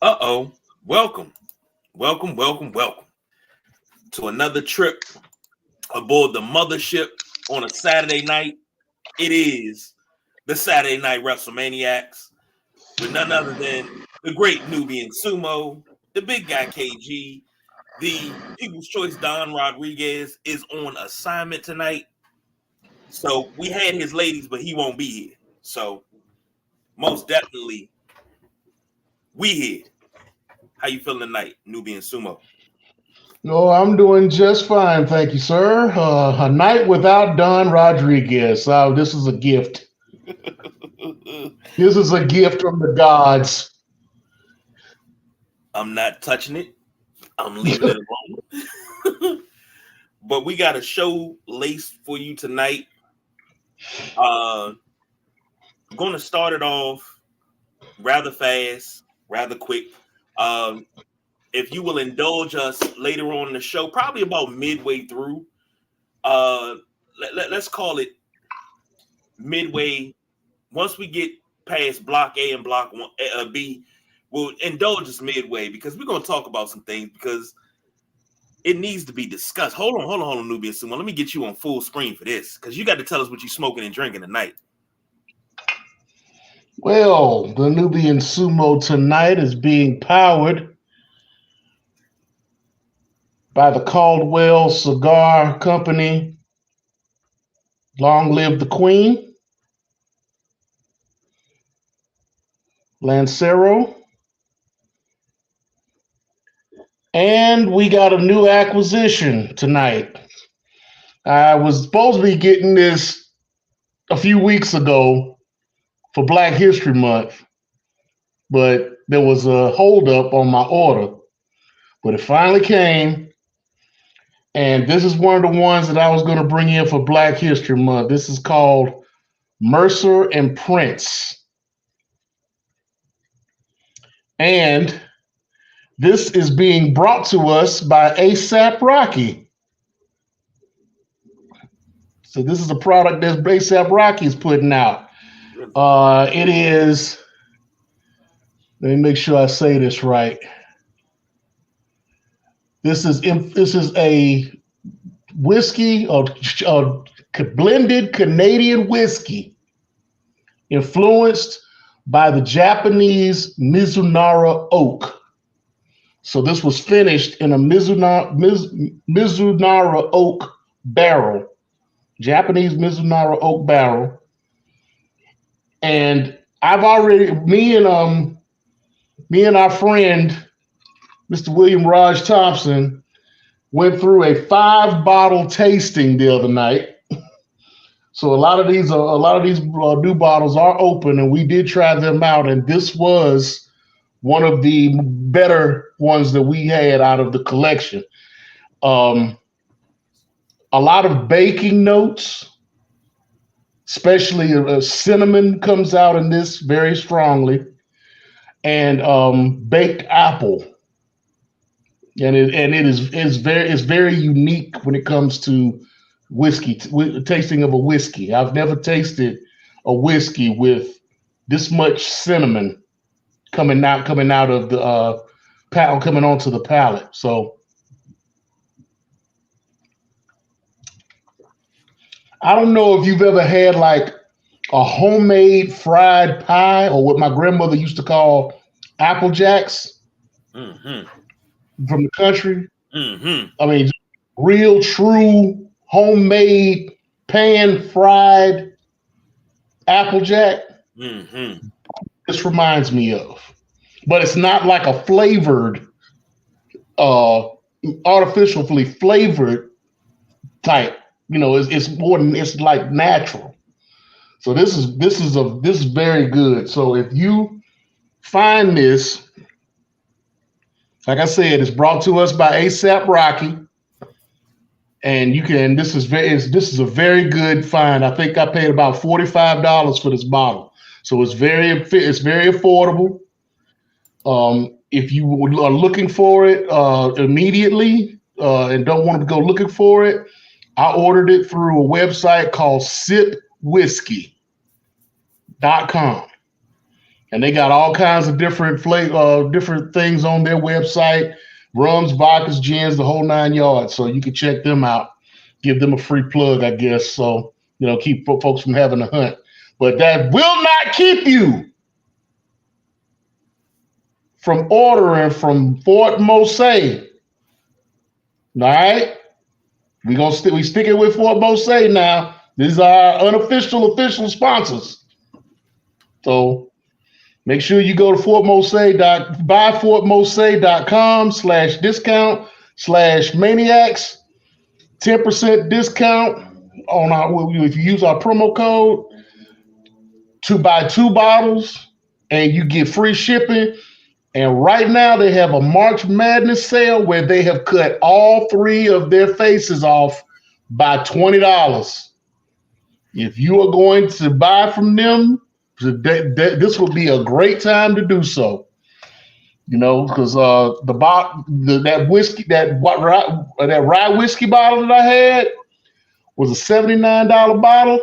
Uh-oh. Welcome, welcome to another trip aboard the mothership on a Saturday night. It is the Saturday Night Wrestlemaniacs with none other than the great Nubian Sumo, the big guy KG, the People's Choice Don Rodriguez is on assignment tonight. So we had his ladies, but he won't be here. So most definitely we here. How you feeling tonight, Nubian Sumo? No, I'm doing just fine, thank you, sir. A night without Don Rodriguez. This is a gift. This is a gift from the gods. I'm not touching it. I'm leaving it alone. But we got a show laced for you tonight. Going to start it off rather fast, rather quick. If you will indulge us later on in the show, probably about midway through, let's call it midway. Once we get past block A and block B, we'll indulge us midway because we're going to talk about some things because it needs to be discussed. Hold on, Nubian Sumo. Let me get you on full screen for this because you got to tell us what you're smoking and drinking tonight. Well, the Nubian Sumo tonight is being powered by the Caldwell Cigar Company. Long live the Queen. Lancero. And we got a new acquisition tonight. I was supposed to be getting this a few weeks ago for Black History Month, but there was a holdup on my order. But it finally came, and this is one of the ones that I was going to bring in for Black History Month. This is called Mercer and Prince. And this is being brought to us by ASAP Rocky. So this is a product that ASAP Rocky is putting out. It is, let me make sure I say this right. This is a whiskey, a blended Canadian whiskey influenced by the Japanese Mizunara oak. So this was finished in a Mizunara oak barrel, Japanese Mizunara oak barrel. And I've already, me and our friend, Mr. William Raj Thompson, went through a 5-bottle tasting the other night. So a lot of these new bottles are open, and we did try them out. And this was one of the better ones that we had out of the collection. A lot of baking notes, especially cinnamon comes out in this very strongly, and baked apple. And it's very unique when it comes to whiskey, tasting of a whiskey. I've never tasted a whiskey with this much cinnamon coming out of the coming onto the palate. So I don't know if you've ever had like a homemade fried pie, or what my grandmother used to call apple jacks from the country. I mean, real, true, homemade, pan fried Applejack. This reminds me of, but it's not like a flavored, artificially flavored type. You know, it's more than, it's like natural. So this is very good. So if you find this, like I said, it's brought to us by ASAP Rocky, and you can. This is a very good find. I think I paid about $45 for this bottle, so it's very affordable. If you are looking for it immediately and don't want to go looking for it, I ordered it through a website called sipwhiskey.com. And they got all kinds of different different things on their website, rums, vodkas, gins, the whole 9 yards. So you can check them out. Give them a free plug, I guess. So keep folks from having a hunt. But that will not keep you from ordering from Fort Mose. All right, we sticking with Fort Mose now. These are our unofficial official sponsors. So make sure you go to buyfortmose.com/discount/maniacs. 10% discount on if you use our promo code to buy 2 bottles, and you get free shipping. And right now they have a March Madness sale where they have cut all 3 of their faces off by $20. If you are going to buy from them, this will be a great time to do so. Because that whiskey, that rye whiskey bottle that I had was a $79 bottle.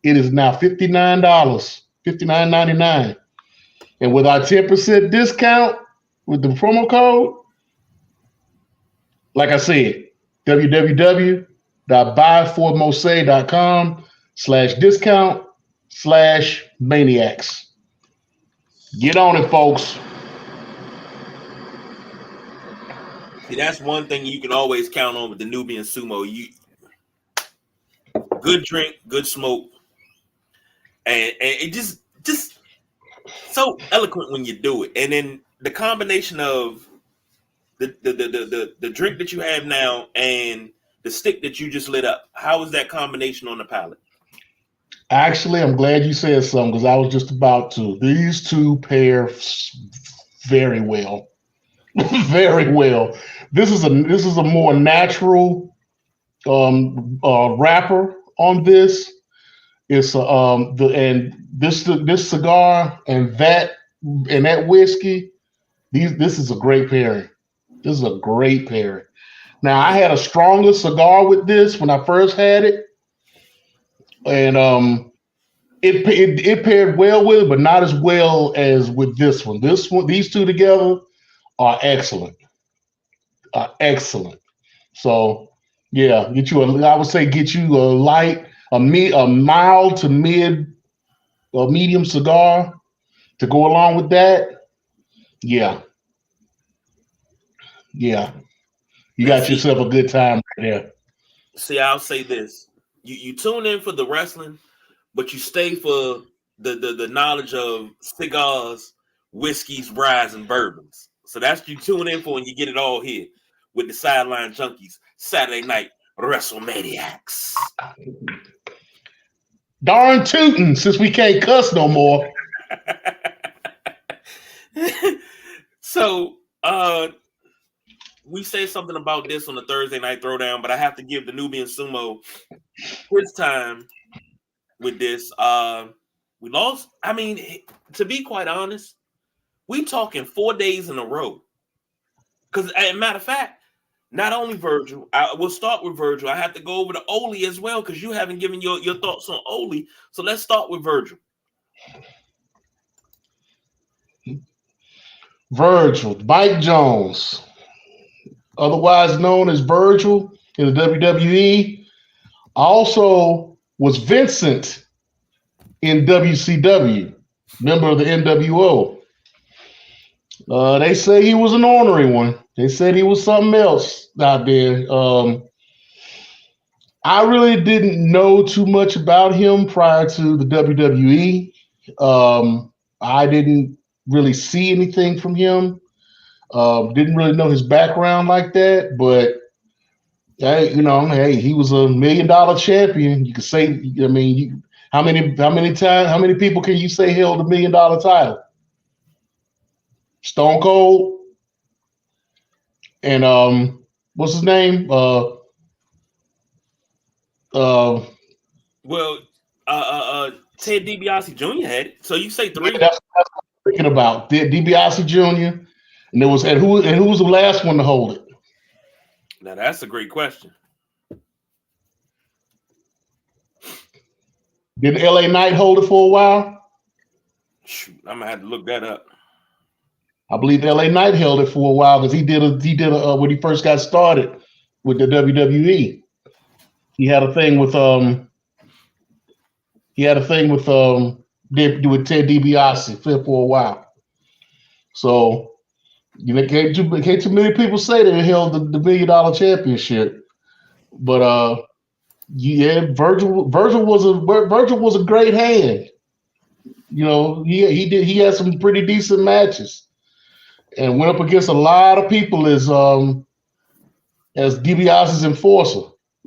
It is now $59, $59.99. And with our 10% discount with the promo code, like I said, www.buyfortmose.com/discount/maniacs. Get on it, folks. See, that's one thing you can always count on with the Nubian Sumo. Good drink, good smoke, and it just so eloquent when you do it. And then the combination of the drink that you have now and the stick that you just lit up. How is that combination on the palate? Actually, I'm glad you said something because I was just about to. These 2 pair very well. Very well. This is a more natural wrapper on this. It's this cigar and that whiskey. This is a great pairing. This is a great pairing. Now I had a stronger cigar with this when I first had it, and it paired well with it, but not as well as with this one. These 2 together are excellent. Excellent. So yeah, I would say get you a mild to medium cigar to go along with that. Yeah. You got yourself a good time right there. See, I'll say this. You tune in for the wrestling, but you stay for the knowledge of cigars, whiskeys, ryes, and bourbons. So that's what you tune in for, and you get it all here with the Sideline Junkies Saturday Night Wrestlemaniacs. Darn tootin', since we can't cuss no more. So we say something about this on the Thursday Night Throwdown, but I have to give the Nubian Sumo his time with this. We lost. I mean, to be quite honest, we talking 4 days in a row. Because, as a matter of fact, not only Virgil, we'll start with Virgil. I have to go over to Oli as well because you haven't given your thoughts on Oli. So let's start with Virgil. Virgil, Mike Jones, otherwise known as Virgil in the WWE, also was Vincent in WCW, member of the NWO. They say he was an ornery one. They said he was something else out there. I really didn't know too much about him prior to the WWE. I didn't really see anything from him. Didn't really know his background like that, but hey, he was a $1 million champion. You could say, I mean, how many people can you say held a $1 million title? Stone Cold and what's his name? Ted DiBiase Jr. had it. So you say 3. That's what I'm thinking about. DiBiase Jr. And who was the last one to hold it? Now that's a great question. Did LA Knight hold it for a while? Shoot, I'm gonna have to look that up. I believe LA Knight held it for a while because he did a when he first got started with the WWE. He had a thing with with Ted DiBiase for a while. So can't too many people say that he held the $1 million championship. But yeah, Virgil was a great hand. You know, he had some pretty decent matches and went up against a lot of people as DiBiase's enforcer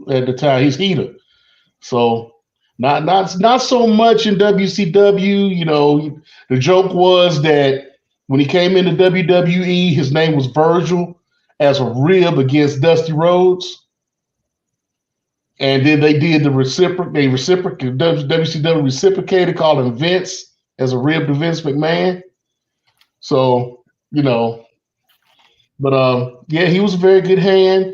at the time, his heater. So not so much in WCW. You know, the joke was that when he came into WWE, his name was Virgil as a rib against Dusty Rhodes. And then they did the WCW reciprocated, called him Vince as a rib to Vince McMahon. So, you know, but yeah, he was a very good hand.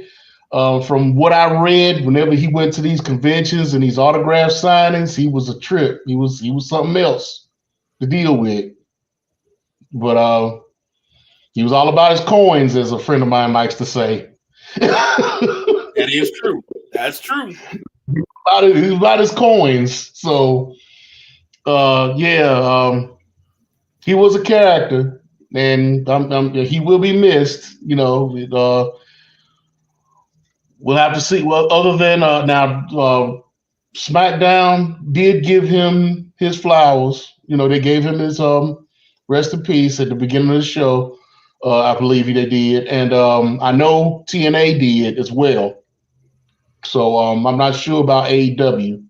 From what I read, whenever he went to these conventions and these autograph signings, he was a trip. He was something else to deal with. But he was all about his coins, as a friend of mine likes to say. That is true. That's true. He was about his coins. So, yeah, he was a character, and he will be missed. You know, we'll have to see. Well, other than now, SmackDown did give him his flowers. You know, they gave him his rest in peace at the beginning of the show. I believe they did, and I know TNA did as well. So I'm not sure about AEW,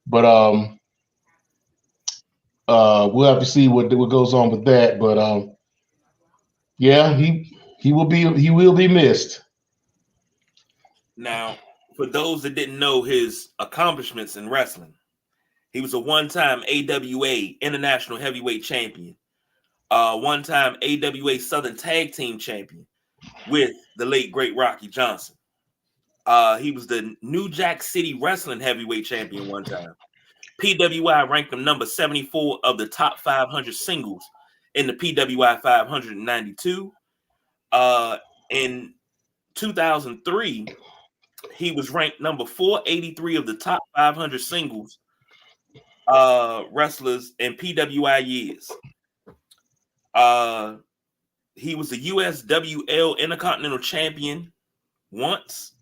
but we'll have to see what goes on with that. But yeah, he will be missed. Now, for those that didn't know his accomplishments in wrestling, he was a one-time AWA International Heavyweight Champion, one-time AWA Southern Tag Team Champion with the late great Rocky Johnson. He was the New Jack City Wrestling Heavyweight Champion one time. PWI ranked him number 74 of the top 500 singles in the PWI 592. In 2003, he was ranked number 483 of the top 500 singles wrestlers in PWI years. He was the USWL Intercontinental Champion once,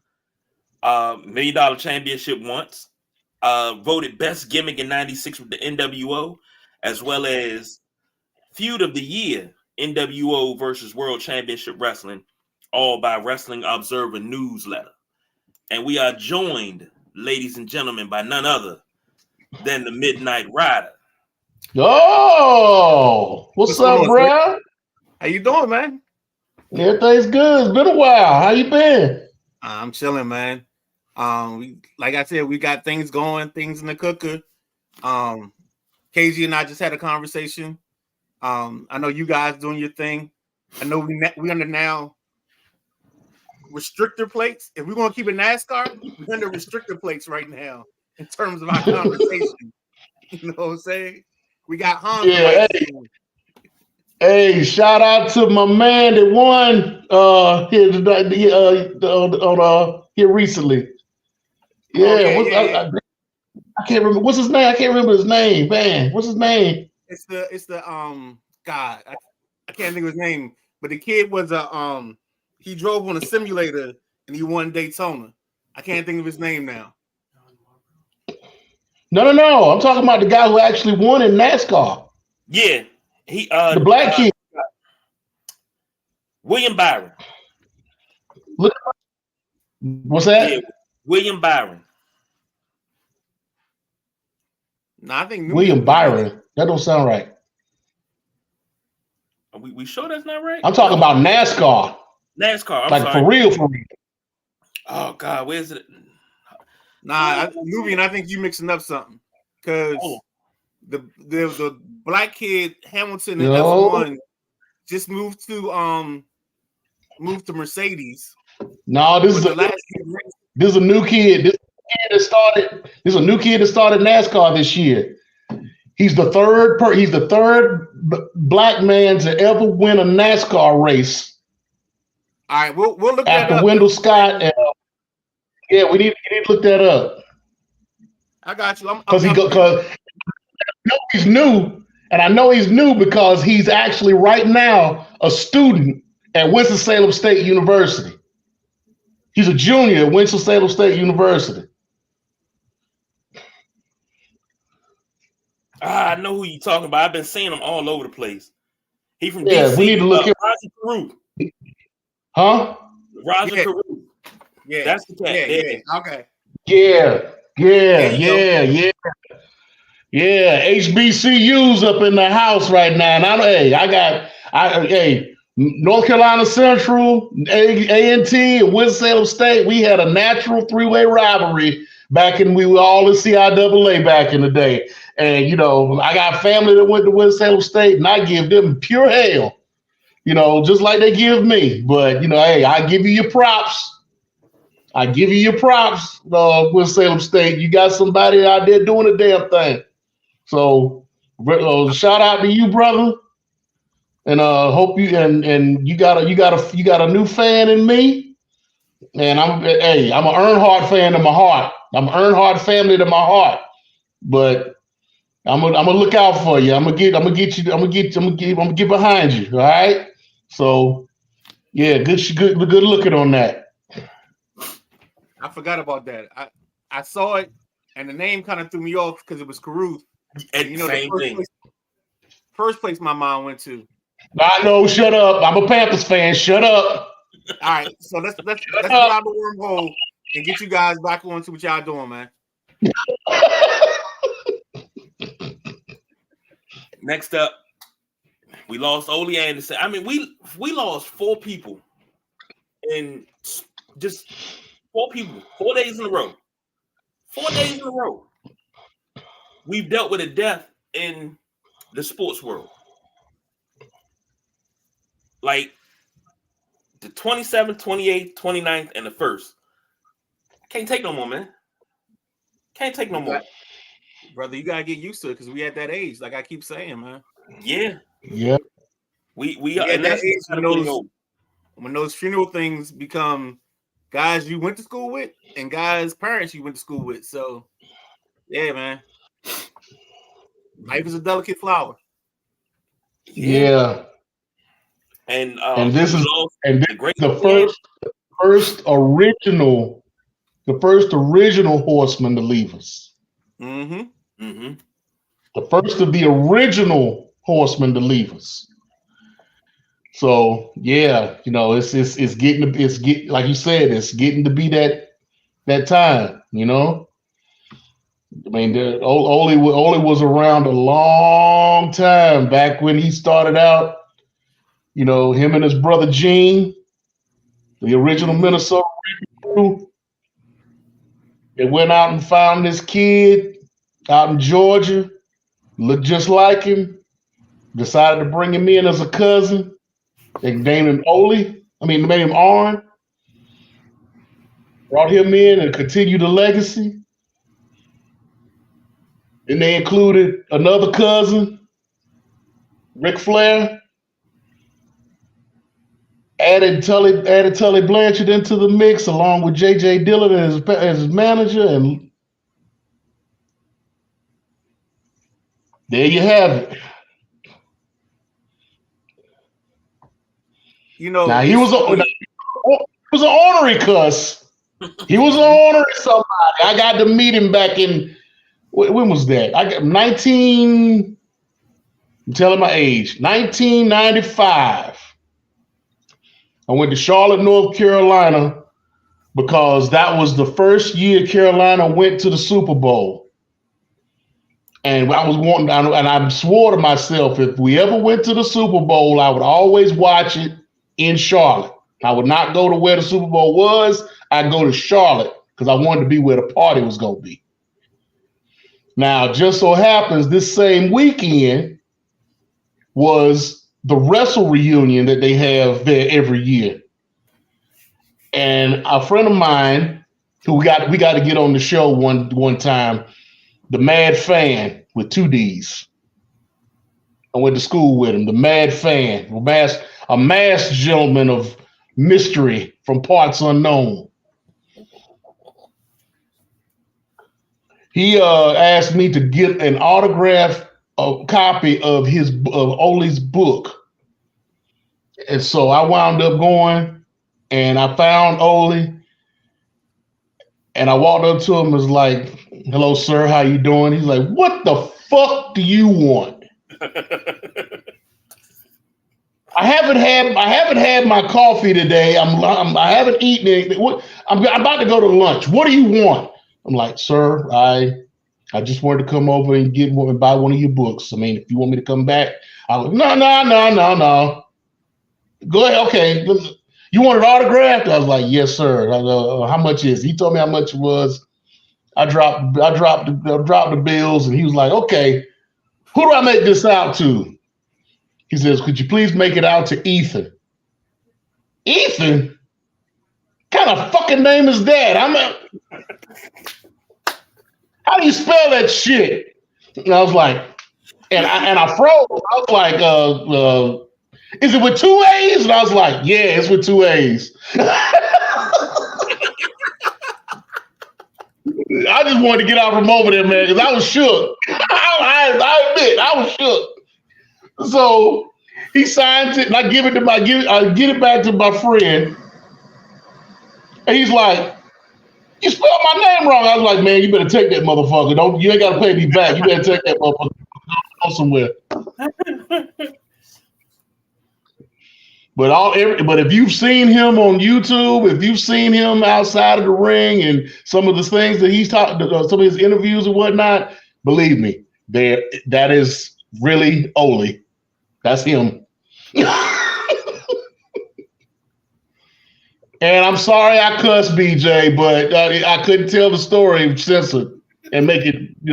$1 million championship once, voted best gimmick in '96 with the NWO, as well as feud of the year, NWO versus World Championship Wrestling, all by Wrestling Observer newsletter. And we are joined, ladies and gentlemen, by none other than the Midnight Rider. Oh, what's up, bro? How you doing, man? Everything's good. It's been a while. How you been? I'm chilling, man. Like I said, we got things going, things in the cooker. KG and I just had a conversation. I know you guys doing your thing. I know we under now restrictor plates. If we're gonna keep it NASCAR, we're under restrictor plates right now in terms of our conversation. You know what I'm saying? We got Honda. Yeah, hey, shout out to my man that won here recently. Yeah, I can't remember what's his name. I can't remember his name. Man, what's his name? It's the God. I can't think of his name, but the kid was he drove on a simulator and he won Daytona. I can't think of his name now. No. I'm talking about the guy who actually won in NASCAR. Yeah, he the black kid. William Byron. What's that? Yeah, William Byron. No, I think William Byron. That don't sound right. Are we sure that's not right? I'm talking about NASCAR. NASCAR. I'm like sorry. For real. Oh God, where's it? Nah, Nubian, I think you mixing up something because the black kid Hamilton in F1 just moved to Mercedes. No, this is a new kid. This is a new kid that started NASCAR this year. He's the third black man to ever win a NASCAR race. All right, we'll look after that up. Wendell Scott. Yeah, we need to look that up. I got you. Because he's new, and I know he's new because he's actually right now a student at Winston-Salem State University. He's a junior at Winston-Salem State University. I know who you're talking about. I've been seeing him all over the place. He from Yeah, DC. we need to look him. Raja Caruth. Huh? Raja Caruth. Yeah, that's the cat. Yeah. Okay. Yeah. HBCUs up in the house right now, and North Carolina Central, A&T, and Winston-Salem State. We had a natural three-way rivalry back when we were all in CIAA back in the day. And, I got family that went to Winston-Salem State, and I give them pure hell, just like they give me. But, I give you your props. Winston-Salem State. You got somebody out there doing a damn thing. So, shout out to you, brother. And hope you and you got a new fan in me. And I'm an Earnhardt fan in my heart. I'm an Earnhardt family to my heart. But I'm gonna look out for you. I'm gonna get behind you. All right. So yeah, good looking on that. I forgot about that. I saw it, and the name kind of threw me off because it was Caruth. And same thing. First place my mind went to. I know. Shut up. I'm a Panthers fan. Shut up. All right, so let's get out the wormhole and get you guys back on to what y'all doing, man. Next up, we lost Ole Anderson. I mean, we lost 4 people in just 4 people, 4 days in a row. 4 days in a row. We've dealt with a death in the sports world. Like the 27th, 28th, 29th, and the 1st. Can't take no more, man. Can't take no more. Brother, you gotta get used to it because we at that age, like I keep saying, man. Yeah. We are at that age when those funeral things become guys you went to school with and guys' parents you went to school with. So yeah, man. Life is a delicate flower. Yeah. And this is the first original horseman to leave us. Mm-hmm. Mm-hmm. The first of the original horsemen to leave us. So yeah, it's getting like you said, it's getting to be that time. I mean, Ole was around a long time back when he started out. Him and his brother Gene, the original Minnesota crew. They went out and found this kid out in Georgia, looked just like him, decided to bring him in as a cousin. They named him named him Arn. Brought him in and continued the legacy. And they included another cousin, Ric Flair. Added Tully Blanchard into the mix along with J.J. Dillon as his manager, and there you have it. Now he was an ornery cuss. He was an ornery somebody. I got to meet him back in when was that? I'm telling my age, 1995. I went to Charlotte, North Carolina, because that was the first year Carolina went to the Super Bowl. And I swore to myself, if we ever went to the Super Bowl, I would always watch it in Charlotte. I would not go to where the Super Bowl was. I'd go to Charlotte because I wanted to be where the party was going to be. Now, just so happens this same weekend was the wrestle reunion that they have there every year. And a friend of mine who we got to get on the show one time, the Mad Fan with 2 Ds. I went to school with him, the Mad Fan, a masked gentleman of mystery from parts unknown. He asked me to get an autograph copy of Ole's book. And so I wound up going and I found Ole and I walked up to him and was like, "Hello, sir, how you doing?" He's like, "What the fuck do you want?" I haven't had my coffee today. I haven't eaten anything. I'm about to go to lunch. What do you want? I'm like, "Sir, I just wanted to come over and buy one of your books. I mean, if you want me to come back," I was no. Go ahead. Okay. You want it autographed? I was like, "Yes, sir." How much is it? He told me how much it was. I dropped the bills, and he was like, "Okay, who do I make this out to?" He says, "Could you please make it out to Ethan?" Ethan? What kind of fucking name is that? How do you spell that shit? And I was like, and I froze. I was like, is it with two A's? And I was like, yeah, it's with two A's. I just wanted to get out from over there, man, because I was shook. I admit, I was shook. So he signs it, and I get it back to my friend, and he's like, "You spelled my name wrong." I was like, "Man, you better take that motherfucker. You ain't got to pay me back. You better take that motherfucker. Go somewhere." But if you've seen him on YouTube, if you've seen him outside of the ring and some of the things that he's talked, some of his interviews and whatnot, believe me, that is really Ole. That's him. And I'm sorry I cussed, BJ, but I couldn't tell the story censored and make it, we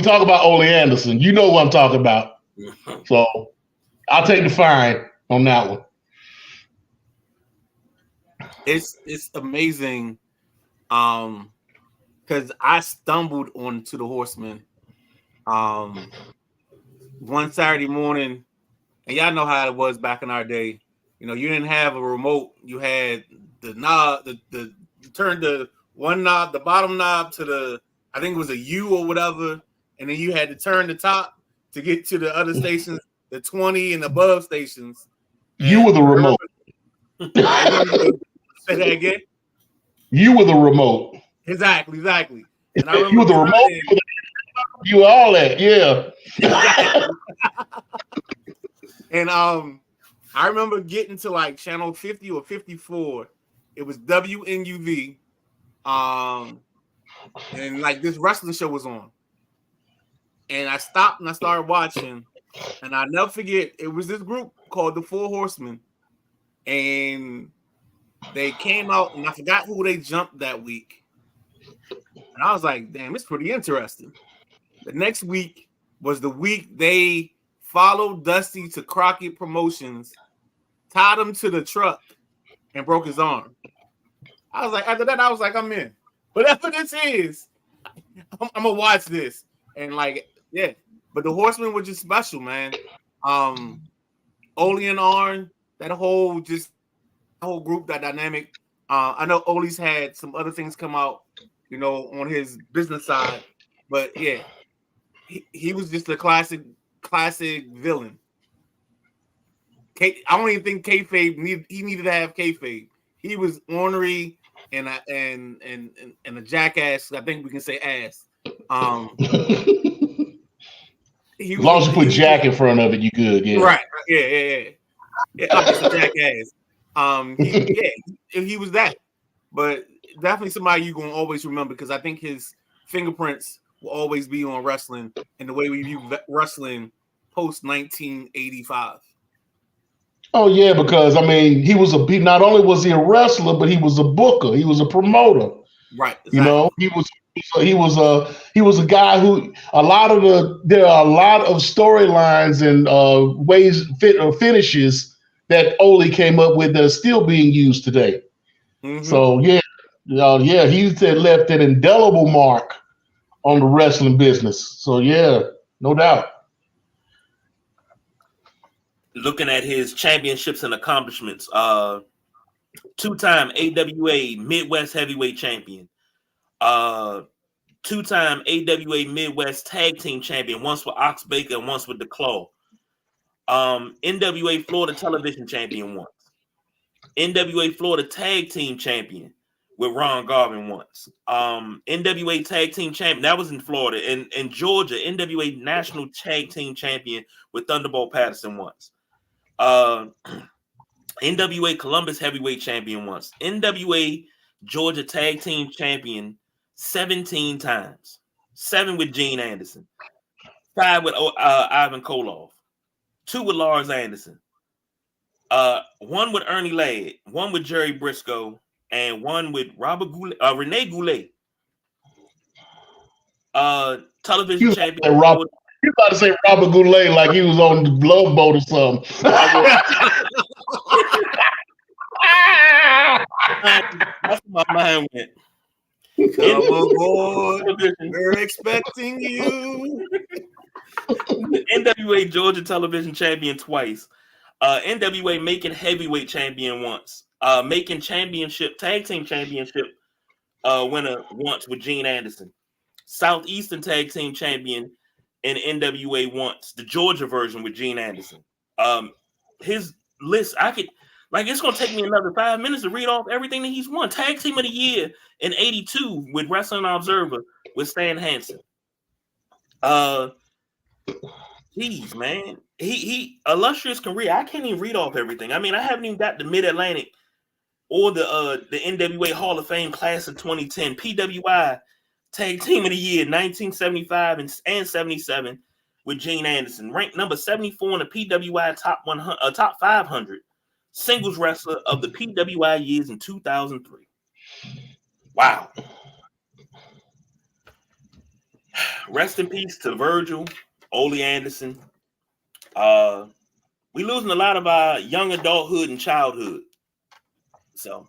talk about Ole Anderson. You know what I'm talking about. So I'll take the fine on that one. It's amazing, because I stumbled onto the Horsemen one Saturday morning, and y'all know how it was back in our day. You didn't have a remote. You had the knob, you turned the one knob, the bottom knob to I think it was a U or whatever, and then you had to turn the top to get to the other stations, the 20 and above stations. You were the remote. Say that again. You were the remote. Exactly. And I remember you were the remote. You were all that, yeah. And I remember getting to like channel 50 or 54. It was WNUV. And like this wrestling show was on. And I stopped and I started watching. And I'll never forget, it was this group called the Four Horsemen. And they came out, and I forgot who they jumped that week. And I was like, damn, it's pretty interesting. The next week was the week they followed Dusty to Crockett Promotions, tied him to the truck, and broke his arm. I was like, after that, I was like, I'm in. Whatever this is, I'm gonna watch this. And like, yeah. But the Horsemen were just special, man. Ole and Arn, that whole group, that dynamic. I know Ole's had some other things come out, on his business side. But yeah, he was just a classic villain. I don't even think kayfabe needed to have kayfabe. He was ornery and a jackass. I think we can say ass. As long as you put Jack in front of it, you good. Yeah. Right. Yeah. I'm just a jackass. He was that. But definitely somebody you're gonna always remember, because I think his fingerprints will always be on wrestling and the way we view wrestling post 1985. Oh yeah, because I mean, he not only was he a wrestler, but he was a booker. He was a promoter. Right. Exactly. He was a guy who there are a lot of storylines and finishes that Ole came up with that are still being used today. Mm-hmm. So he left an indelible mark on the wrestling business. So yeah, no doubt. looking at his championships and accomplishments, two-time AWA Midwest Heavyweight Champion, two-time AWA Midwest Tag Team Champion, once with Ox Baker and once with the Claw. NWA Florida Television Champion once. NWA Florida Tag Team Champion with Ron Garvin once. NWA Tag Team Champion, that was in Florida. In Georgia, NWA National Tag Team Champion with Thunderbolt Patterson once. NWA Columbus Heavyweight Champion once. NWA Georgia Tag Team Champion 17 times. 7 with Gene Anderson. 5 with Ivan Koloff. 2 with Lars Anderson. 1 with Ernie Ladd. 1 with Jerry Briscoe. And 1 with Rene Goulet. Television champion. You about to say Robert Goulet like he was on the Love Boat or something. That's where my mind went. Come aboard, we're expecting you. NWA Georgia Television Champion twice. NWA Macon Heavyweight Champion once. Macon Championship Tag Team Championship winner once with Gene Anderson. Southeastern Tag Team Champion in NWA once. The Georgia version with Gene Anderson. His list, it's gonna take me another 5 minutes to read off everything that he's won. Tag Team of the Year in '82 with Wrestling Observer with Stan Hansen. Geez, man, he illustrious career. I can't even read off everything. I mean, I haven't even got the Mid Atlantic or the NWA Hall of Fame class of 2010. PWI Tag Team of the Year 1975 and 77 with Gene Anderson, ranked number 74 in the PWI top 500 singles wrestler of the PWI years in 2003. Wow. Rest in peace to Virgil, Ole Anderson. We losing a lot of our young adulthood and childhood. So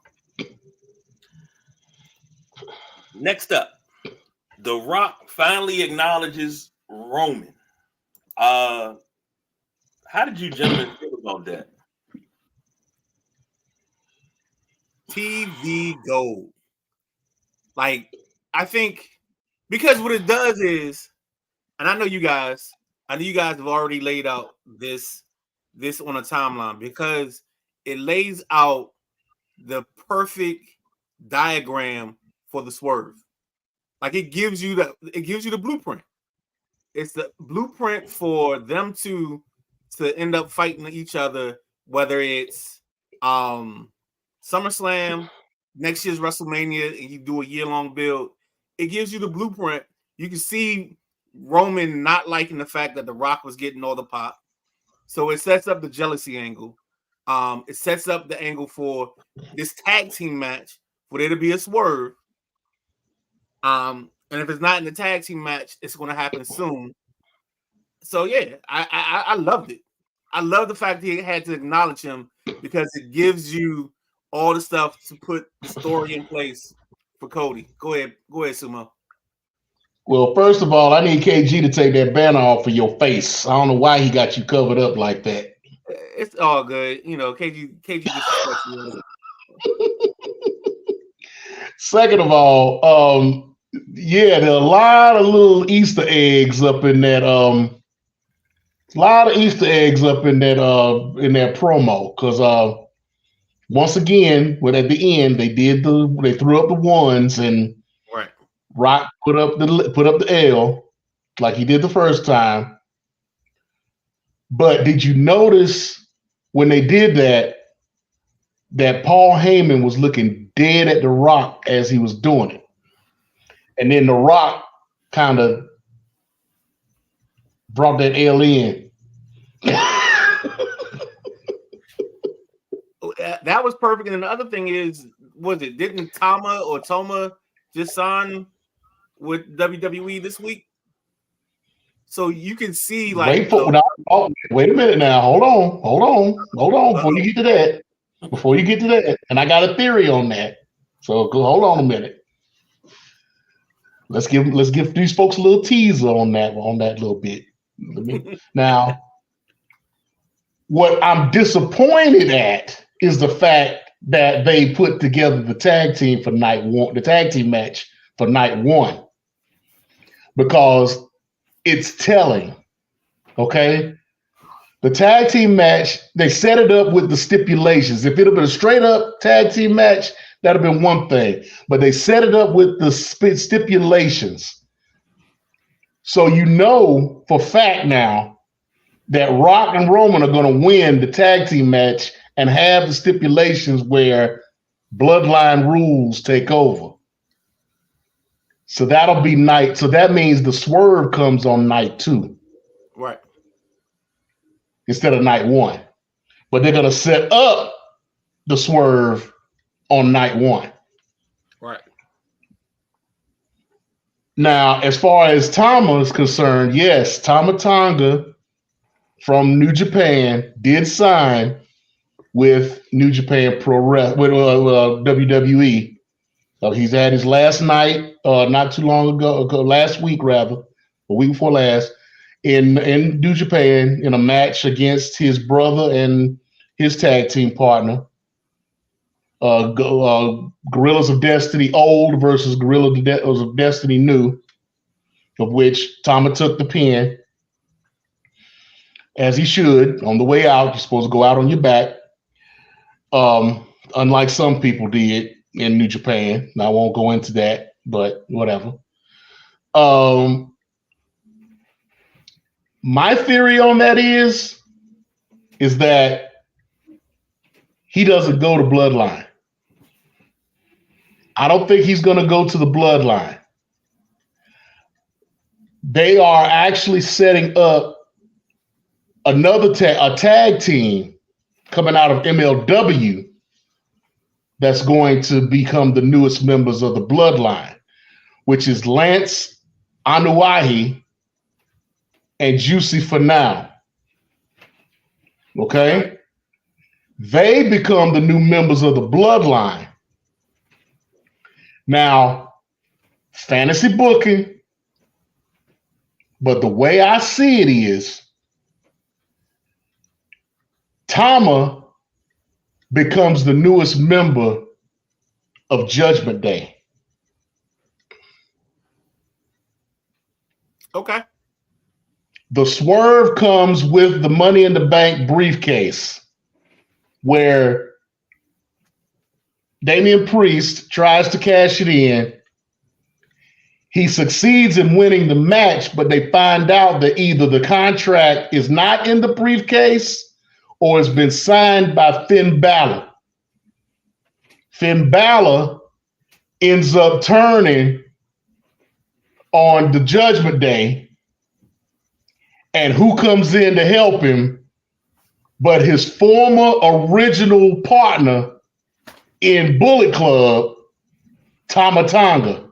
next up, The Rock finally acknowledges Roman. How did you gentlemen feel about that? TV gold. Like, I think because what it does is, and I know you guys have already laid out this on a timeline, because it lays out the perfect diagram for the swerve. Like, it gives you the blueprint. It's the blueprint for them to end up fighting each other, whether it's SummerSlam, next year's WrestleMania, and you do a year-long build. It gives you the blueprint. You can see Roman not liking the fact that The Rock was getting all the pop. So it sets up the jealousy angle. It sets up the angle for this tag team match for there to be a swerve. And if it's not in the tag team match, it's going to happen soon. So yeah, I loved it. I love the fact that he had to acknowledge him, because it gives you all the stuff to put the story in place for Cody. Go ahead, Sumo. Well, first of all, I need KG to take that banner off of your face. I don't know why he got you covered up like that. It's all good. You know, KG disrespects you. Second of all, yeah, there are a lot of little Easter eggs up in that. In that promo, because once again, at the end they threw up the ones, and right. Rock put up the L like he did the first time. But did you notice when they did that Paul Heyman was looking dead at The Rock as he was doing it? And then The Rock kind of brought that L in. That was perfect. And the other thing is, didn't Toma just sign with WWE this week? So you can see, like, wait a minute now. Hold on. Before you get to that, and I got a theory on that. So hold on a minute. Let's give these folks a little teaser on that little bit. Now, What I'm disappointed at is the fact that they put together the tag team for night one, the tag team match for night one, because it's telling. Okay. The tag team match, they set it up with the stipulations. If it had been a straight up tag team match, that'd have been one thing. But they set it up with the stipulations. So you know for fact now that Rock and Roman are going to win the tag team match and have the stipulations where bloodline rules take over. So that'll be night. So that means the swerve comes on night 2. Right. Instead of night 1. But they're going to set up the swerve on night 1. Right. Now, as far as Tama is concerned, yes, Tama Tonga from New Japan did sign with New Japan Pro Wrestling, with WWE. He's at his last night, not too long ago, last week rather, a week before last, in New Japan in a match against his brother and his tag team partner, Guerrillas of Destiny Old versus Guerrillas of Destiny New, of which Tama took the pin, as he should. On the way out, you're supposed to go out on your back, unlike some people did in New Japan. I won't go into that, but whatever. My theory on that is that he doesn't go to Bloodline. I don't think he's going to go to the Bloodline. They are actually setting up another tag team coming out of MLW that's going to become the newest members of the Bloodline, which is Lance Anuahi and Juicy Finau. Okay? They become the new members of the Bloodline. Now, fantasy booking, but the way I see it is Tama becomes the newest member of Judgment Day. Okay. The swerve comes with the Money in the Bank briefcase, where Damian Priest tries to cash it in. He succeeds in winning the match, but they find out that either the contract is not in the briefcase or it's been signed by Finn Balor. Finn Balor ends up turning on the Judgment Day, and who comes in to help him but his former original partner in Bullet Club, Tama Tonga.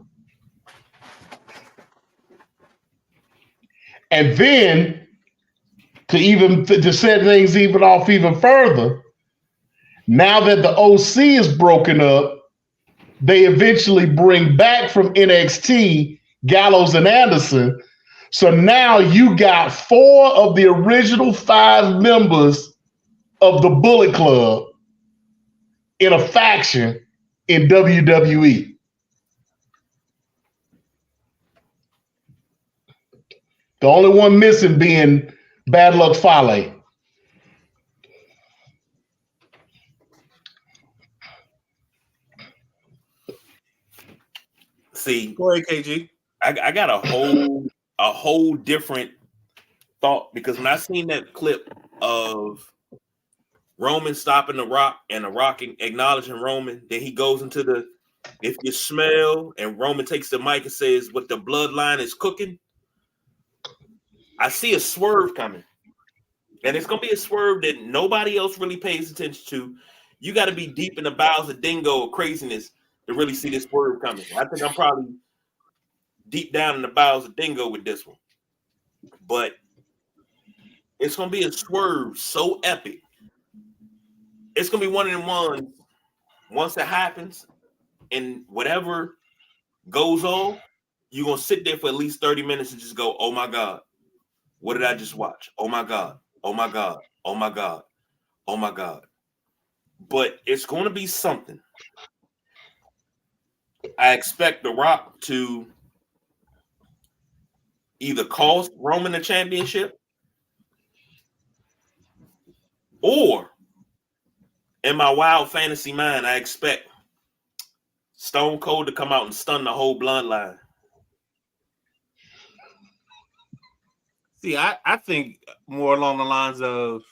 And then to set things off even further, now that the OC is broken up, they eventually bring back from NXT Gallows and Anderson. So now you got 4 of the original 5 members of the Bullet Club in a faction in WWE. The only one missing being Bad Luck Fale. See, go ahead, KG. I got a whole different thought, because when I seen that clip of Roman stopping the Rock and the Rock acknowledging Roman, then he goes into the "if you smell," and Roman takes the mic and says, "what the bloodline is cooking." I see a swerve coming, and it's gonna be a swerve that nobody else really pays attention to. You got to be deep in the bowels of dingo or craziness to really see this swerve coming. I think I'm probably deep down in the bowels of dingo with this one, but it's gonna be a swerve so epic. It's gonna be one of them ones. Once it happens, and whatever goes on, you're gonna sit there for at least 30 minutes and just go, "Oh my God, what did I just watch? Oh my God, oh my God, oh my God." Oh my God. But it's going to be something. I expect The Rock to either cost Roman the championship, or in my wild fantasy mind, I expect Stone Cold to come out and stun the whole bloodline. See, I think more along the lines of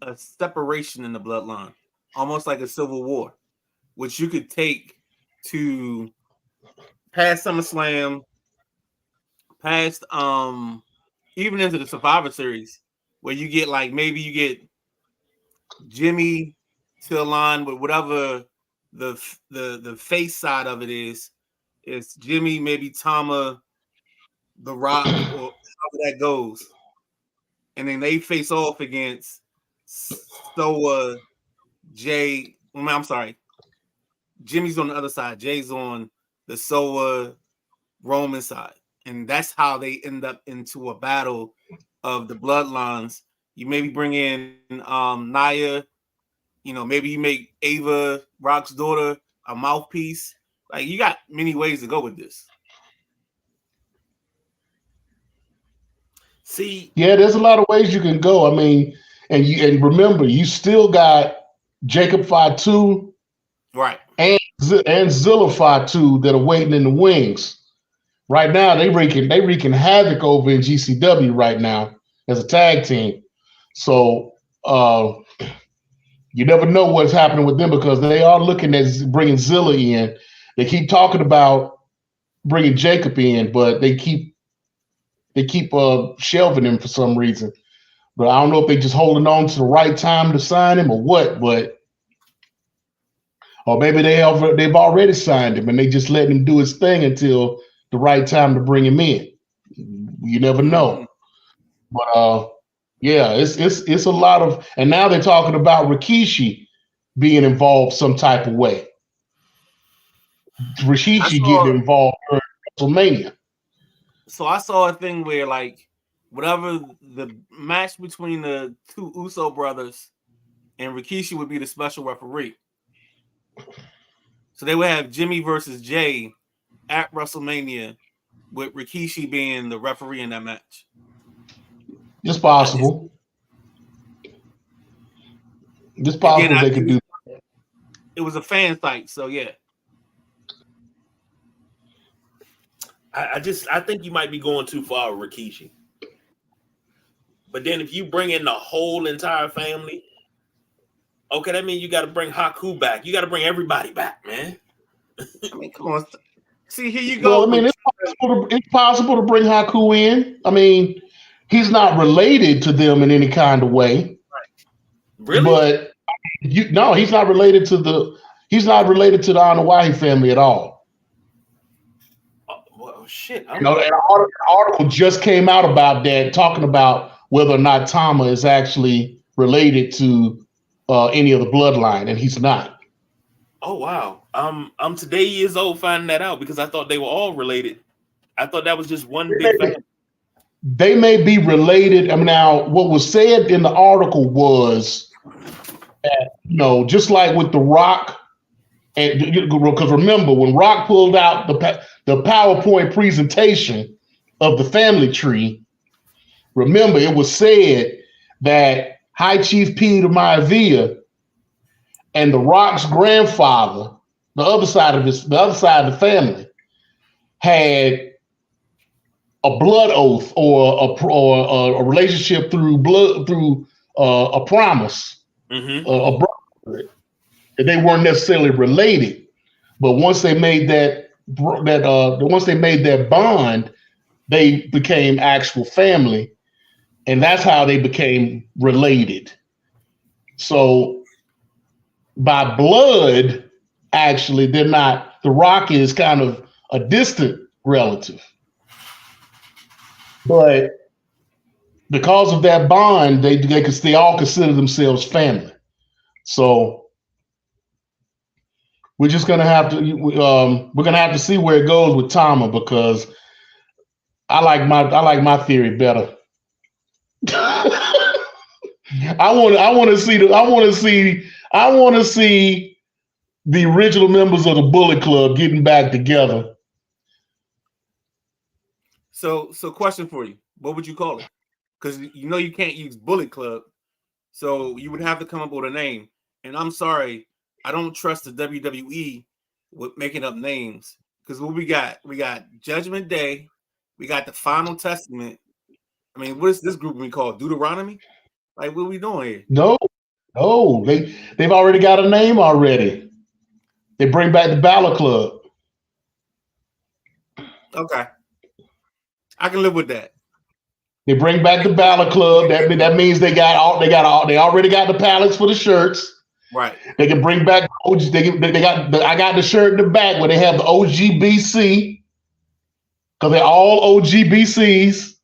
a separation in the bloodline, almost like a civil war, which you could take to past SummerSlam, past even into the Survivor Series, where you get like maybe you get Jimmy to align with whatever the face side of it is. It's Jimmy, maybe Tama, The Rock, or however that goes, and then they face off against Soa, Jay. I'm sorry, Jimmy's on the other side. Jay's on the Soa Roman side, and that's how they end up into a battle of the bloodlines. You maybe bring in Nia. You know, maybe you make Ava, Rock's daughter, a mouthpiece. Like, you got many ways to go with this. See, yeah, there's a lot of ways you can go. I mean, and remember, you still got Jacob Fatu, right, and Zilla Fatu that are waiting in the wings. Right now, they wreaking havoc over in GCW right now as a tag team. So you never know what's happening with them, because they are looking at bringing Zilla in. They keep talking about bringing Jacob in, but they keep shelving him for some reason. But I don't know if they're just holding on to the right time to sign him or what. Or maybe they've already signed him and they just letting him do his thing until the right time to bring him in. You never know. But yeah, it's a lot of, and now they're talking about Rikishi being involved some type of way. Rikishi getting involved in WrestleMania. So I saw a thing where, like, whatever the match between the two Uso brothers and Rikishi would be the special referee. So they would have Jimmy versus Jay at WrestleMania, with Rikishi being the referee in that match. It's possible. It's possible they could do that. It was a fan site, so yeah. I think you might be going too far with Rikishi. But then if you bring in the whole entire family, okay, that means you got to bring Haku back. You got to bring everybody back, man. I mean, come on. See, here you go. Well, I mean, it's possible to bring Haku in. I mean, he's not related to them in any kind of way. Really? But no, he's not related to the Anoa'i family at all. Well, shit. An article just came out about that, talking about whether or not Tama is actually related to any of the bloodline, and he's not. Oh wow. I'm today years old finding that out, because I thought they were all related. I thought that was just one big family. They may be related. I mean, now what was said in the article was that, just like with The Rock, and because remember when Rock pulled out the PowerPoint presentation of the family tree, remember it was said that High Chief Peter Maivia and The Rock's grandfather, the other side of the family, had a blood oath or a relationship through blood, through a promise, a brotherhood. They weren't necessarily related, but once they made that bond, they became actual family, and that's how they became related. So by blood, actually, they're not. The Rock is kind of a distant relative, but because of that bond, they all consider themselves family. So we're just gonna have to see where it goes with Tama, because I like my theory better. I want to see the original members of the Bullet Club getting back together. So question for you. What would you call it? Because you know you can't use Bullet Club. So you would have to come up with a name. And I'm sorry, I don't trust the WWE with making up names. Because what we got Judgment Day, we got the Final Testament. I mean, what is this group we call Deuteronomy? Like, what are we doing here? No, they've already got a name already. They bring back the Balor Club. Okay, I can live with that. They bring back the Balor Club. That means they already got the pallets for the shirts. Right. They can bring back I got the shirt in the back where they have the OGBC because they're all OGBCs.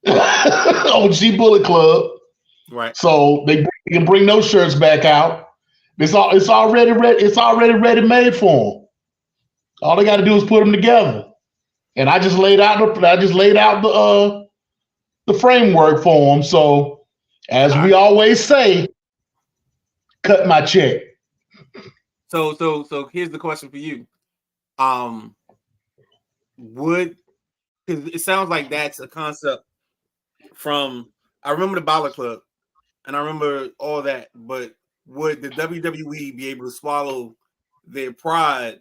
OG Bullet Club. Right. So they can bring those shirts back out. It's already ready. It's already ready made for them. All they got to do is put them together. And I just laid out the framework for them. So as we always say, cut my check. So here's the question for you. Because it sounds like that's a concept from, I remember the Balor Club and I remember all that, but would the WWE be able to swallow their pride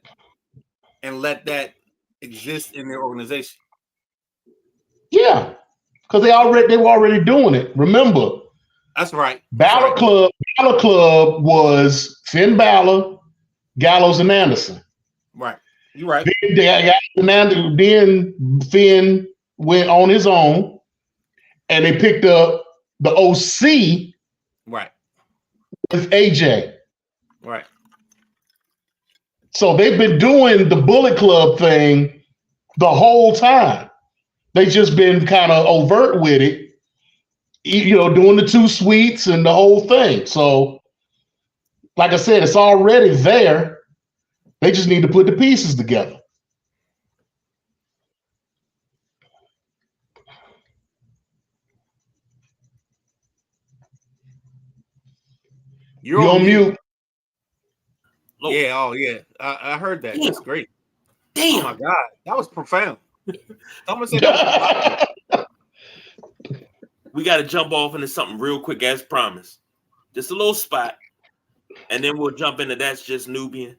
and let that exist in their organization? Yeah, because they were already doing it. Remember, that's right. Balor Club was Finn Balor, Gallows, and Anderson. Right. You're right. Then Finn went on his own, and they picked up the OC. Right. With AJ. Right. So they've been doing the Bullet Club thing the whole time. They just been kind of overt with it, doing the 2 suites and the whole thing. So, like I said, it's already there. They just need to put the pieces together. You're on mute. Yeah, oh yeah. I heard that. Damn. That's great. Damn. Oh my God. That was profound. Someone said that was We got to jump off into something real quick as promised. Just a little spot. And then we'll jump into That's Just Nubian.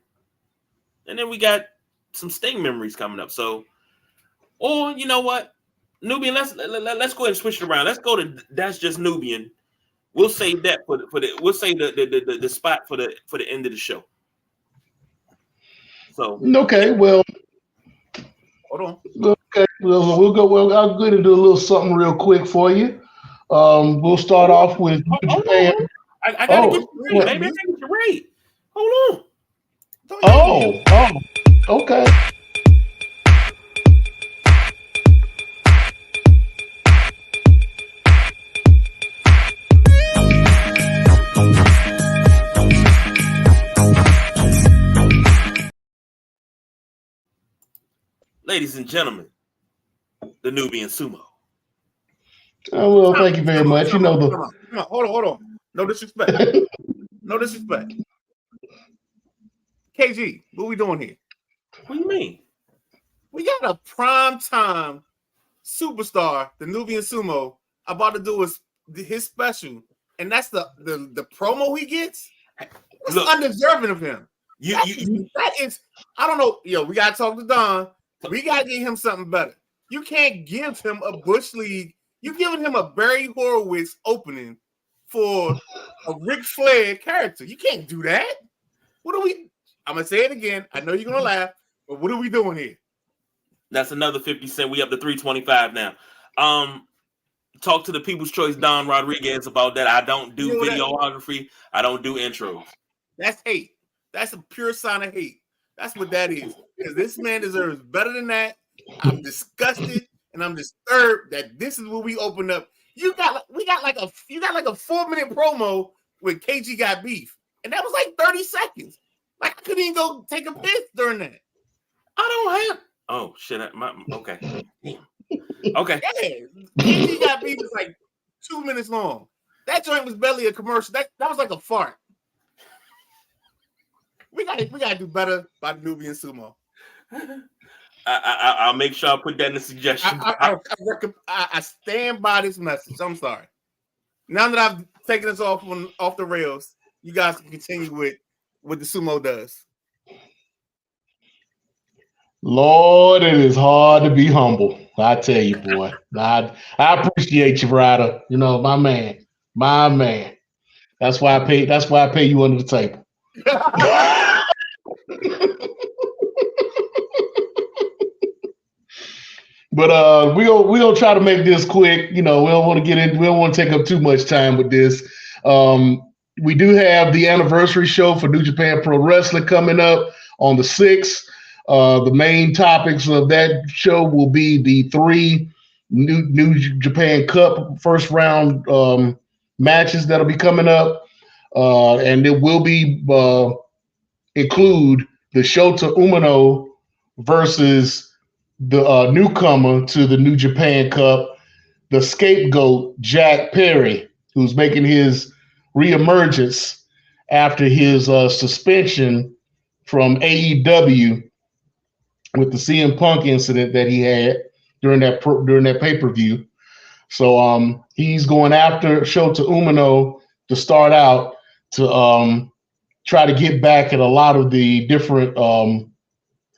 And then we got some Sting memories coming up. So, or you know what? Nubian, let's go ahead and switch it around. Let's go to That's Just Nubian. We'll save that we'll save the spot for the end of the show. So okay, well, hold on. Okay, well, we'll go. Well, I'll go ahead and do a little something real quick for you. We'll start off with Japan. I gotta get you ready, baby. I gotta get you ready. Hold on. Okay. Ladies and gentlemen, the Nubian Sumo. Oh, well, thank you very much. Come on. Hold on. No disrespect. No disrespect. KG, what we doing here? What do you mean? We got a prime time superstar, the Nubian Sumo, about to do his special, and that's the promo he gets. It's undeserving of him. That is, I don't know. Yo, we gotta talk to Don. We gotta give him something better. You can't give him a Bush League. You're giving him a Barry Horowitz opening for a Ric Flair character. You can't do that. I'm gonna say it again. I know you're gonna laugh, but what are we doing here? That's another 50 cent. We up to 325 now. Talk to the People's Choice Don Rodriguez about that. I don't do videography. I don't do intros. That's hate. That's a pure sign of hate. That's what that is. Because this man deserves better than that. I'm disgusted and I'm disturbed that this is what we opened up. You got like a 4-minute promo with KG got beef, and that was like 30 seconds. Like I couldn't even go take a piss during that. I don't have. Oh shit! Okay. Okay. Yeah, KG got beat was like 2 minutes long. That joint was barely a commercial. That was like a fart. We gotta do better by the Nubian sumo. I'll make sure I put that in the suggestion. I stand by this message. I'm sorry. Now that I've taken us off the rails, you guys can continue with what the sumo does. Lord, it is hard to be humble. I tell you, boy. I appreciate you, Ryder. You know, my man. That's why I pay you under the table. But we gonna try to make this quick. You know, we don't want to take up too much time with this. We do have the anniversary show for New Japan Pro Wrestling coming up on the 6th. The main topics of that show will be the 3 New Japan Cup first round matches that'll be coming up, and it will be include the Shota Umino versus the newcomer to the New Japan Cup, the scapegoat Jack Perry, who's making his reemergence after his suspension from AEW with the CM Punk incident that he had during that pay-per-view. So he's going after Shota Umino to start out to try to get back at a lot of the different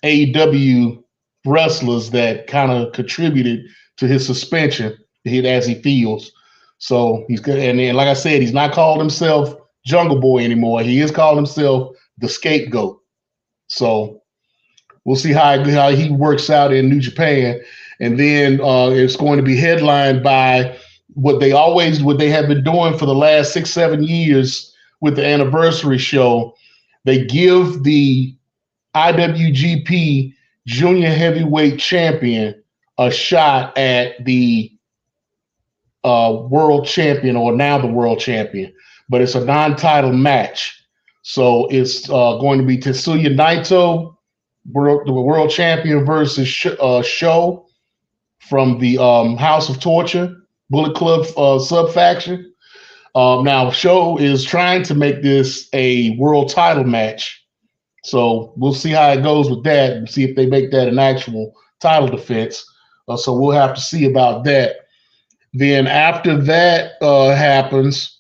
AEW wrestlers that kind of contributed to his suspension as he feels. So he's good. And then, like I said, he's not called himself Jungle Boy anymore. He is called himself the scapegoat. So we'll see how he works out in New Japan. And then it's going to be headlined by what they have been doing for the last 6-7 years with the anniversary show. They give the IWGP Junior Heavyweight Champion a shot at the world champion, or now the world champion, but it's a non-title match. So it's going to be Tetsuya Naito, the world champion, versus Sho from the House of Torture Bullet Club sub-faction. Now, Sho is trying to make this a world title match. So we'll see how it goes with that and see if they make that an actual title defense. So we'll have to see about that. Then after that happens,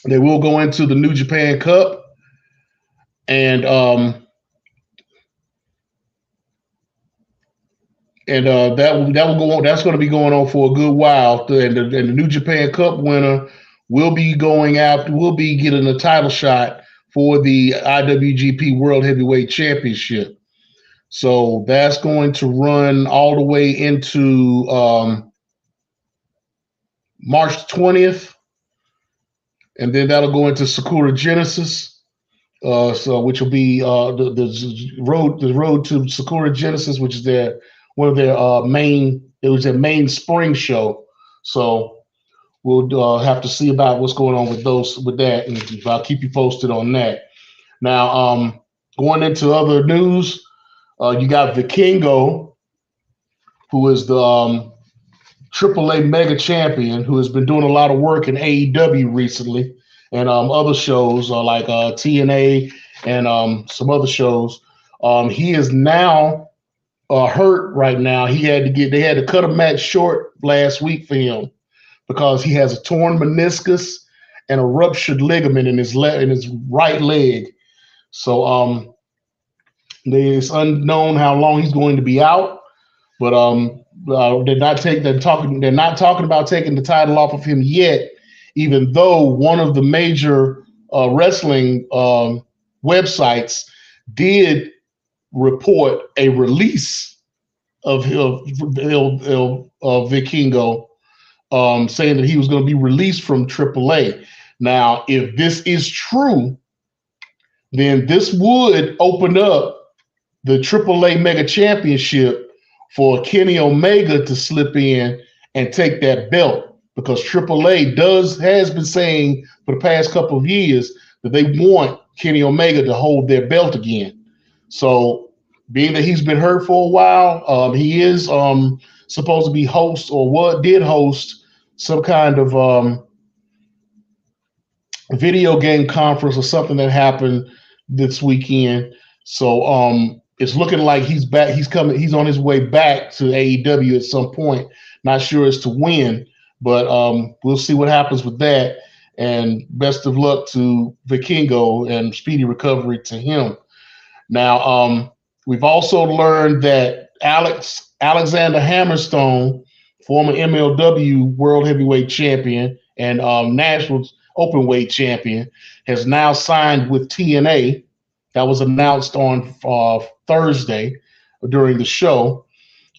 they will go into the New Japan Cup. And that will go on. That's going to be going on for a good while. And the New Japan Cup winner will be getting a title shot for the IWGP World Heavyweight Championship. So that's going to run all the way into March 20th. And then that'll go into Sakura Genesis. Which will be the road to Sakura Genesis, which is their main spring show. So we'll have to see about what's going on with that, and I'll keep you posted on that. Now, going into other news, you got Vikingo, who is the AAA Mega Champion, who has been doing a lot of work in AEW recently, and other shows like TNA and some other shows. He is now hurt right now. They had to cut a match short last week for him because he has a torn meniscus and a ruptured ligament in his right leg. So it's unknown how long he's going to be out, but they're not talking about taking the title off of him yet, even though one of the major wrestling websites did report a release of Vikingo, saying that he was going to be released from AAA. Now, if this is true, then this would open up the AAA Mega Championship for Kenny Omega to slip in and take that belt, because AAA has been saying for the past couple of years that they want Kenny Omega to hold their belt again. So being that he's been hurt for a while, he is supposed to be host or what did host some kind of video game conference or something that happened this weekend. So it's looking like he's back. He's coming. He's on his way back to AEW at some point. Not sure as to when, but we'll see what happens with that. And best of luck to Vikingo and speedy recovery to him. Now, we've also learned that Alexander Hammerstone, former MLW World Heavyweight Champion and National Openweight Champion, has now signed with TNA. That was announced on Thursday during the show.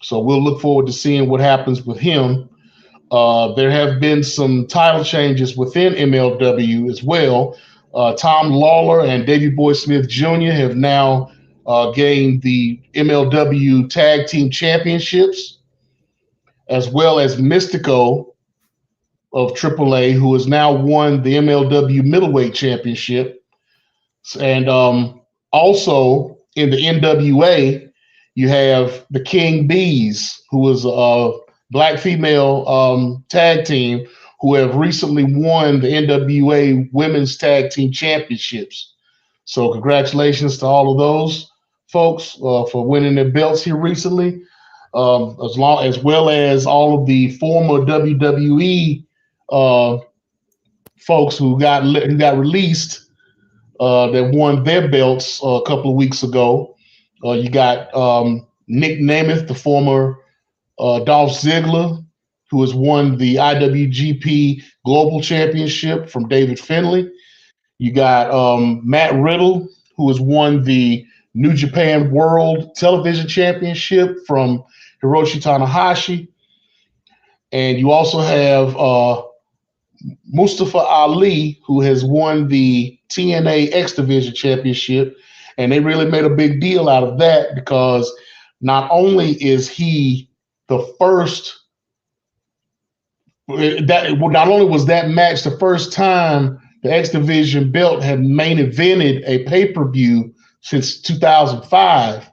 So we'll look forward to seeing what happens with him. There have been some title changes within MLW as well. Tom Lawler and Davey Boy Smith Jr. have now gained the MLW Tag Team Championships, as well as Mystico of AAA, who has now won the MLW Middleweight Championship. And also in the NWA, you have the King Bees, who is a black female tag team, who have recently won the NWA Women's Tag Team Championships. So congratulations to all of those folks for winning their belts here recently, as well as all of the former WWE folks who got released that won their belts a couple of weeks ago. You got Nick Nemeth, the former Dolph Ziggler, who has won the IWGP Global Championship from David Finlay. You got Matt Riddle, who has won the New Japan World Television Championship from Hiroshi Tanahashi. And you also have Mustafa Ali, who has won the TNA X Division Championship. And they really made a big deal out of that because not only is he the first, not only was that match the first time the X Division belt had main evented a pay-per-view since 2005,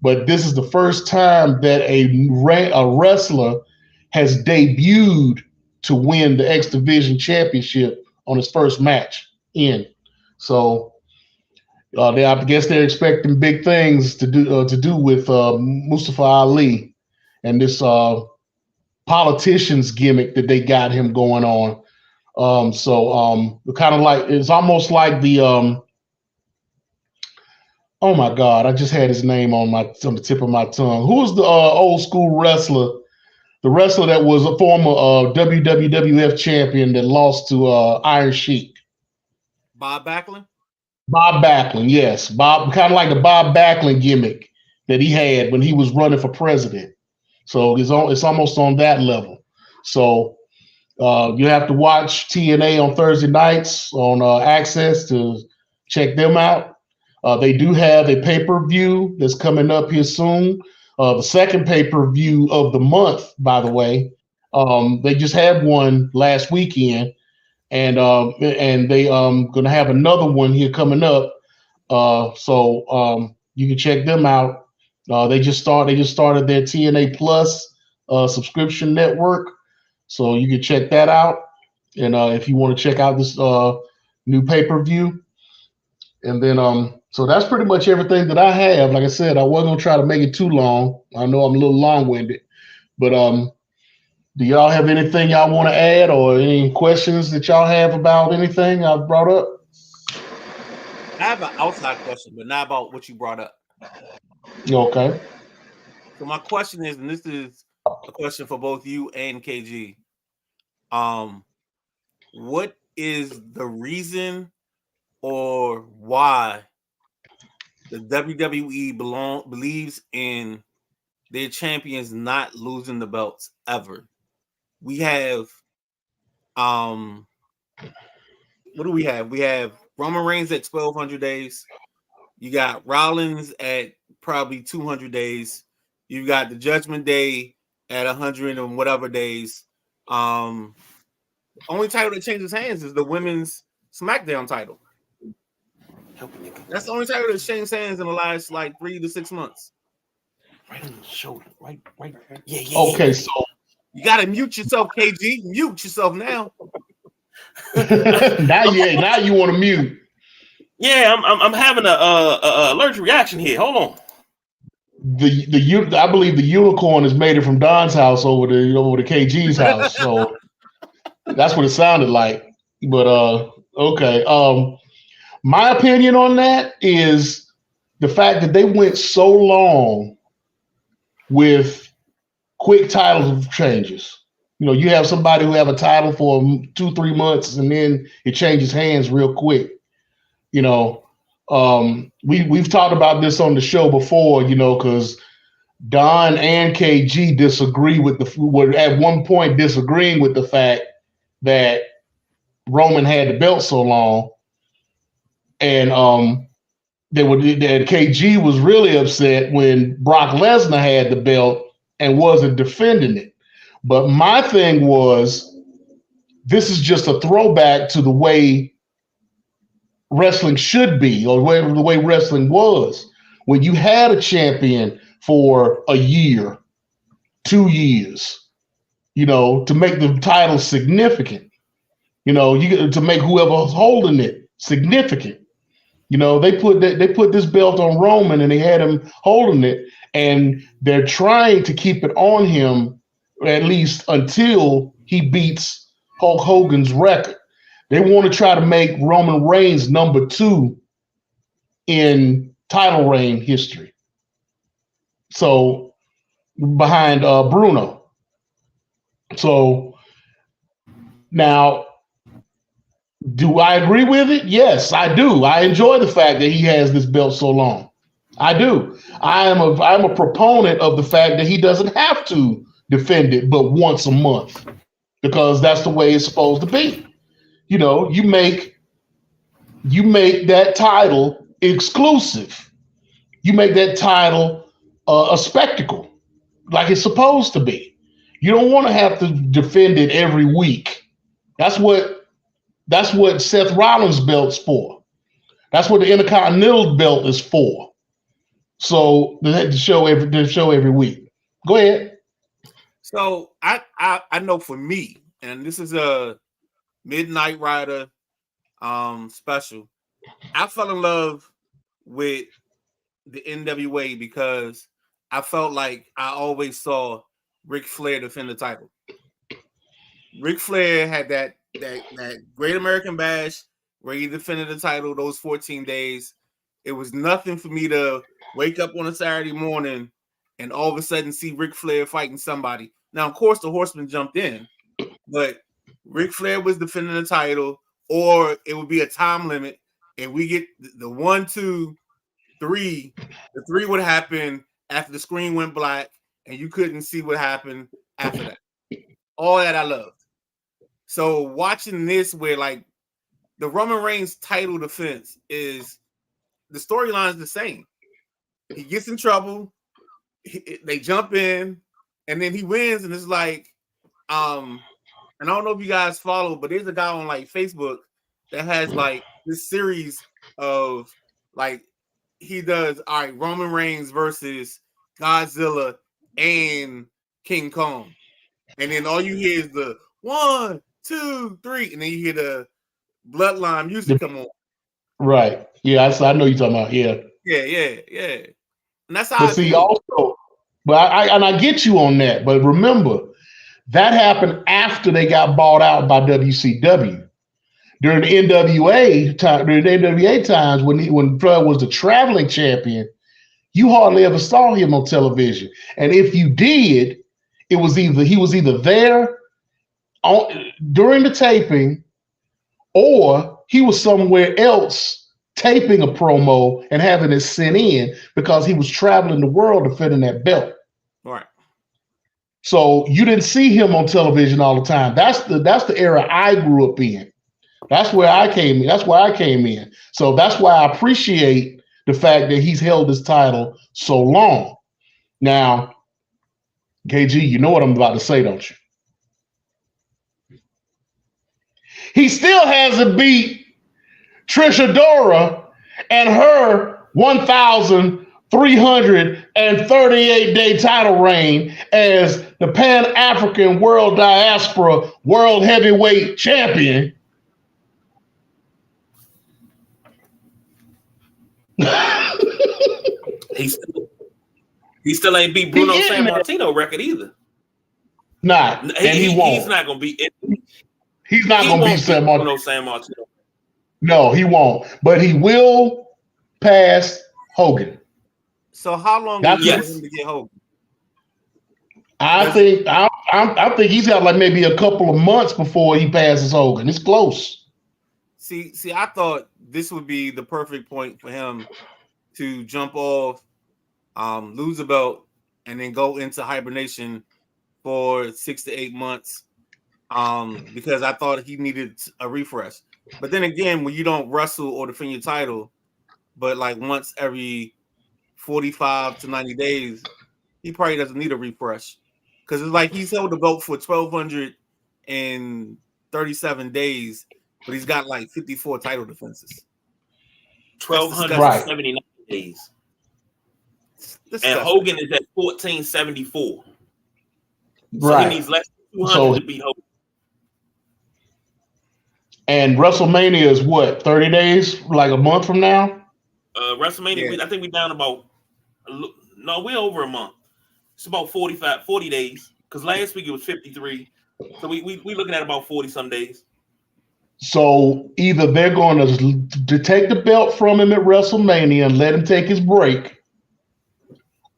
but this is the first time that a wrestler has debuted to win the X Division Championship on his first match in. So I guess they're expecting big things to do with Mustafa Ali and this politician's gimmick that they got him going on. Kind of like, it's almost like the oh my God, I just had his name on the tip of my tongue. Who's the old school wrestler? The wrestler that was a former WWF champion that lost to Iron Sheik. Bob Backlund? Bob Backlund, yes. Bob, kind of like the Bob Backlund gimmick that he had when he was running for president. So it's almost on that level. So you have to watch TNA on Thursday nights on Access to check them out. They do have a pay-per-view that's coming up here soon. The second pay-per-view of the month, by the way. They just had one last weekend, and they going to have another one here coming up. So you can check them out. They just started their TNA Plus subscription network, so you can check that out. And if you want to check out this new pay-per-view, and then so that's pretty much everything that I have. Like I said, I wasn't gonna try to make it too long. I know I'm a little long-winded, but do y'all have anything y'all want to add or any questions that y'all have about anything I've brought up? I have an outside question, but not about what you brought up. Okay. So my question is, and this is a question for both you and KG. What is the reason or why the WWE believes in their champions not losing the belts ever? We have what do we have? We have Roman Reigns at 1,200 days. You got Rollins at probably 200 days. You got the Judgment Day at 100 and whatever days. Only title that changes hands is the women's SmackDown title. That's the only title that's changed hands in the last like 3 to 6 months. Right on the shoulder. Right. Yeah. Okay, so You gotta mute yourself, KG. Mute yourself now. now you want to mute. Yeah, I'm having a allergic reaction here. Hold on. I believe the unicorn is made it from Don's house over to KG's house. So that's what it sounded like. But okay. My opinion on that is the fact that they went so long with quick title changes. You have somebody who have a title for 2-3 months and then it changes hands real quick. We've talked about this on the show before, because Don and KG were at one point disagreeing with the fact that Roman had the belt so long, and that KG was really upset when Brock Lesnar had the belt and wasn't defending it. But my thing was, this is just a throwback to the way wrestling should be, or the way wrestling was. When you had a champion for a year, 2 years, to make the title significant, to make whoever's holding it significant. They put this belt on Roman and they had him holding it, and they're trying to keep it on him at least until he beats Hulk Hogan's record. They want to try to make Roman Reigns number 2 in title reign history. So behind Bruno. So now, do I agree with it? Yes, I do. I enjoy the fact that he has this belt so long. I do. I'm a proponent of the fact that he doesn't have to defend it but once a month, because that's the way it's supposed to be. You make that title exclusive. You make that title a spectacle, like it's supposed to be. You don't want to have to defend it every week. That's what Seth Rollins' belt's for. That's what the Intercontinental belt is for. So they had to show every week. Go ahead. So I know for me, and this is a Midnight Rider special, I fell in love with the NWA because I felt like I always saw Ric Flair defend the title. Ric Flair had that Great American Bash where he defended the title those 14 days. It was nothing for me to wake up on a Saturday morning and all of a sudden see Ric Flair fighting somebody. Now, of course, the Horsemen jumped in, but Ric Flair was defending the title, or it would be a time limit, and we get the 1, 2, 3. The 3 would happen after the screen went black, and you couldn't see what happened after that. All that I loved. So watching this, where like the Roman Reigns title defense is, the storyline is the same. He gets in trouble, they jump in, and then he wins, and it's like, and I don't know if you guys follow, but there's a guy on like Facebook that has like this series of like, he does, all right, Roman Reigns versus Godzilla and King Kong, and then all you hear is the 1, 2, 3, and then you hear the Bloodline music come on. Right. Yeah, I know you're talking about. Yeah. Yeah. And that's how I see. Also, but I get you on that. But remember, that happened after they got bought out by WCW. During the NWA times, when Flair was the traveling champion, you hardly ever saw him on television. And if you did, he was either there during the taping, or he was somewhere else taping a promo and having it sent in because he was traveling the world defending that belt. Right. So you didn't see him on television all the time. That's the era I grew up in. That's where I came in. That's why I came in. So that's why I appreciate the fact that he's held this title so long. Now, KG, you know what I'm about to say, don't you? He still hasn't beat Trish Adora and her 1,000 338-day title reign as the Pan-African World Diaspora World Heavyweight Champion. He still ain't beat Bruno Sammartino record either. Not, and he won't. He's not gonna be. He's not gonna beat Bruno Sammartino. No, he won't. But he will pass Hogan. So how long will you him to get Hogan? I think he's got like maybe a couple of months before he passes Hogan. It's close. See, I thought this would be the perfect point for him to jump off, lose a belt, and then go into hibernation for 6 to 8 months. Because I thought he needed a refresh. But then again, when you don't wrestle or defend your title, but like once every 45 to 90 days, he probably doesn't need a refresh. Because it's like he's held the belt for 1,237 days, but he's got like 54 title defenses. 1,279 days. And Hogan is at 1,474. So he needs less than 200 to beat Hogan. And WrestleMania is what, 30 days? Like a month from now? WrestleMania, I think we're down about, we're over a month. It's about 40 days. Because last week it was 53. So we looking at about 40 some days. So either they're going to take the belt from him at WrestleMania and let him take his break,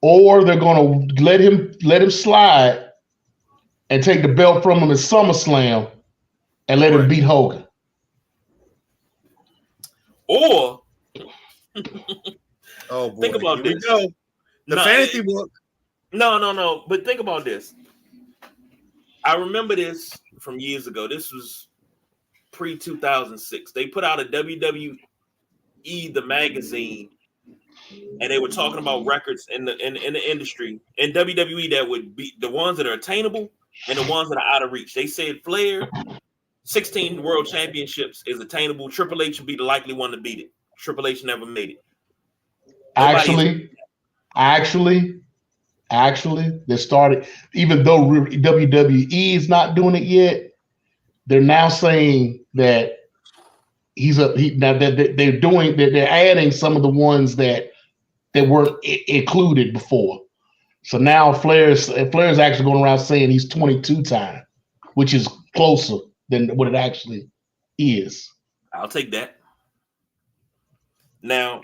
or they're going to let him slide and take the belt from him at SummerSlam and let him beat Hogan. Or think about this. The fantasy book. No. But think about this. I remember this from years ago. This was pre-2006. They put out a WWE the magazine, and they were talking about records in the industry in WWE that would be the ones that are attainable and the ones that are out of reach. They said Flair 16 world championships is attainable. Triple H would be the likely one to beat it. Triple H never made it. Actually, they started, even though WWE is not doing it yet, they're now saying that they're adding some of the ones that weren't included before. So now Flair's actually going around saying he's 22 time, which is closer than what it actually is. I'll take that. Now,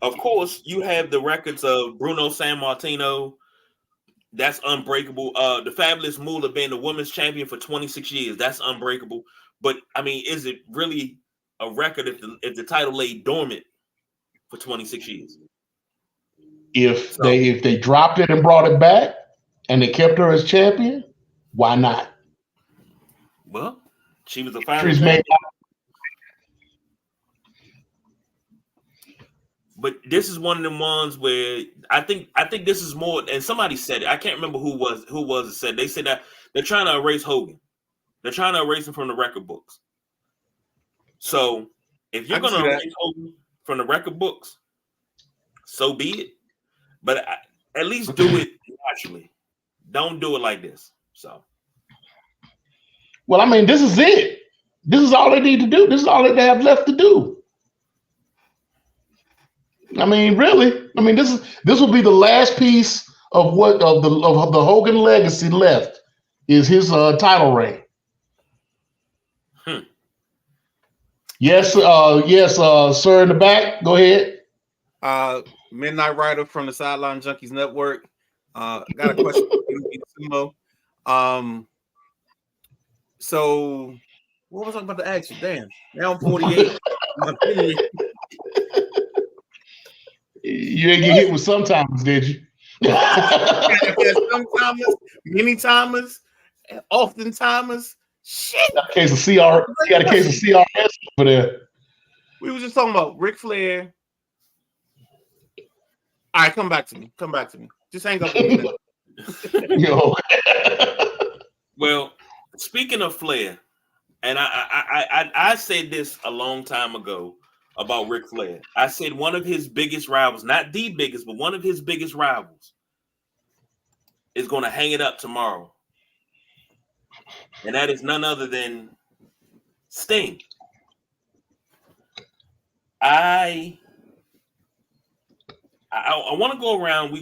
of course, you have the records of Bruno Sammartino. That's unbreakable. The Fabulous Moolah being the women's champion for 26 years. That's unbreakable. But I mean, is it really a record if the title lay dormant for 26 years? If they dropped it and brought it back and they kept her as champion, why not? Well, she was a final. But this is one of them ones where I think this is more, and somebody said it. I can't remember who it said. They said that they're trying to erase Hogan. They're trying to erase him from the record books. So if you're going to erase Hogan from the record books, so be it. But at least do it naturally. Don't do it like this. So. Well, I mean, this is it. This is all they need to do. This is all they have left to do. I mean, really. I mean, this will be the last piece of the Hogan legacy left is his title reign. Yes, sir, in the back. Go ahead. Midnight Rider from the Sideline Junkies Network. Got a question for you, Sumo. So what was I about to ask you? Damn, now I'm 48. You didn't get hit with sometimes, did you? Sometimes, many timers, often timers. Shit. Got a case of CRS over there. We were just talking about Ric Flair. All right, come back to me. Just hang up with me now. Well, speaking of Flair, and I said this a long time ago about Ric Flair. I said one of his biggest rivals, not the biggest, but one of his biggest rivals, is going to hang it up tomorrow. And that is none other than Sting. I want to go around. We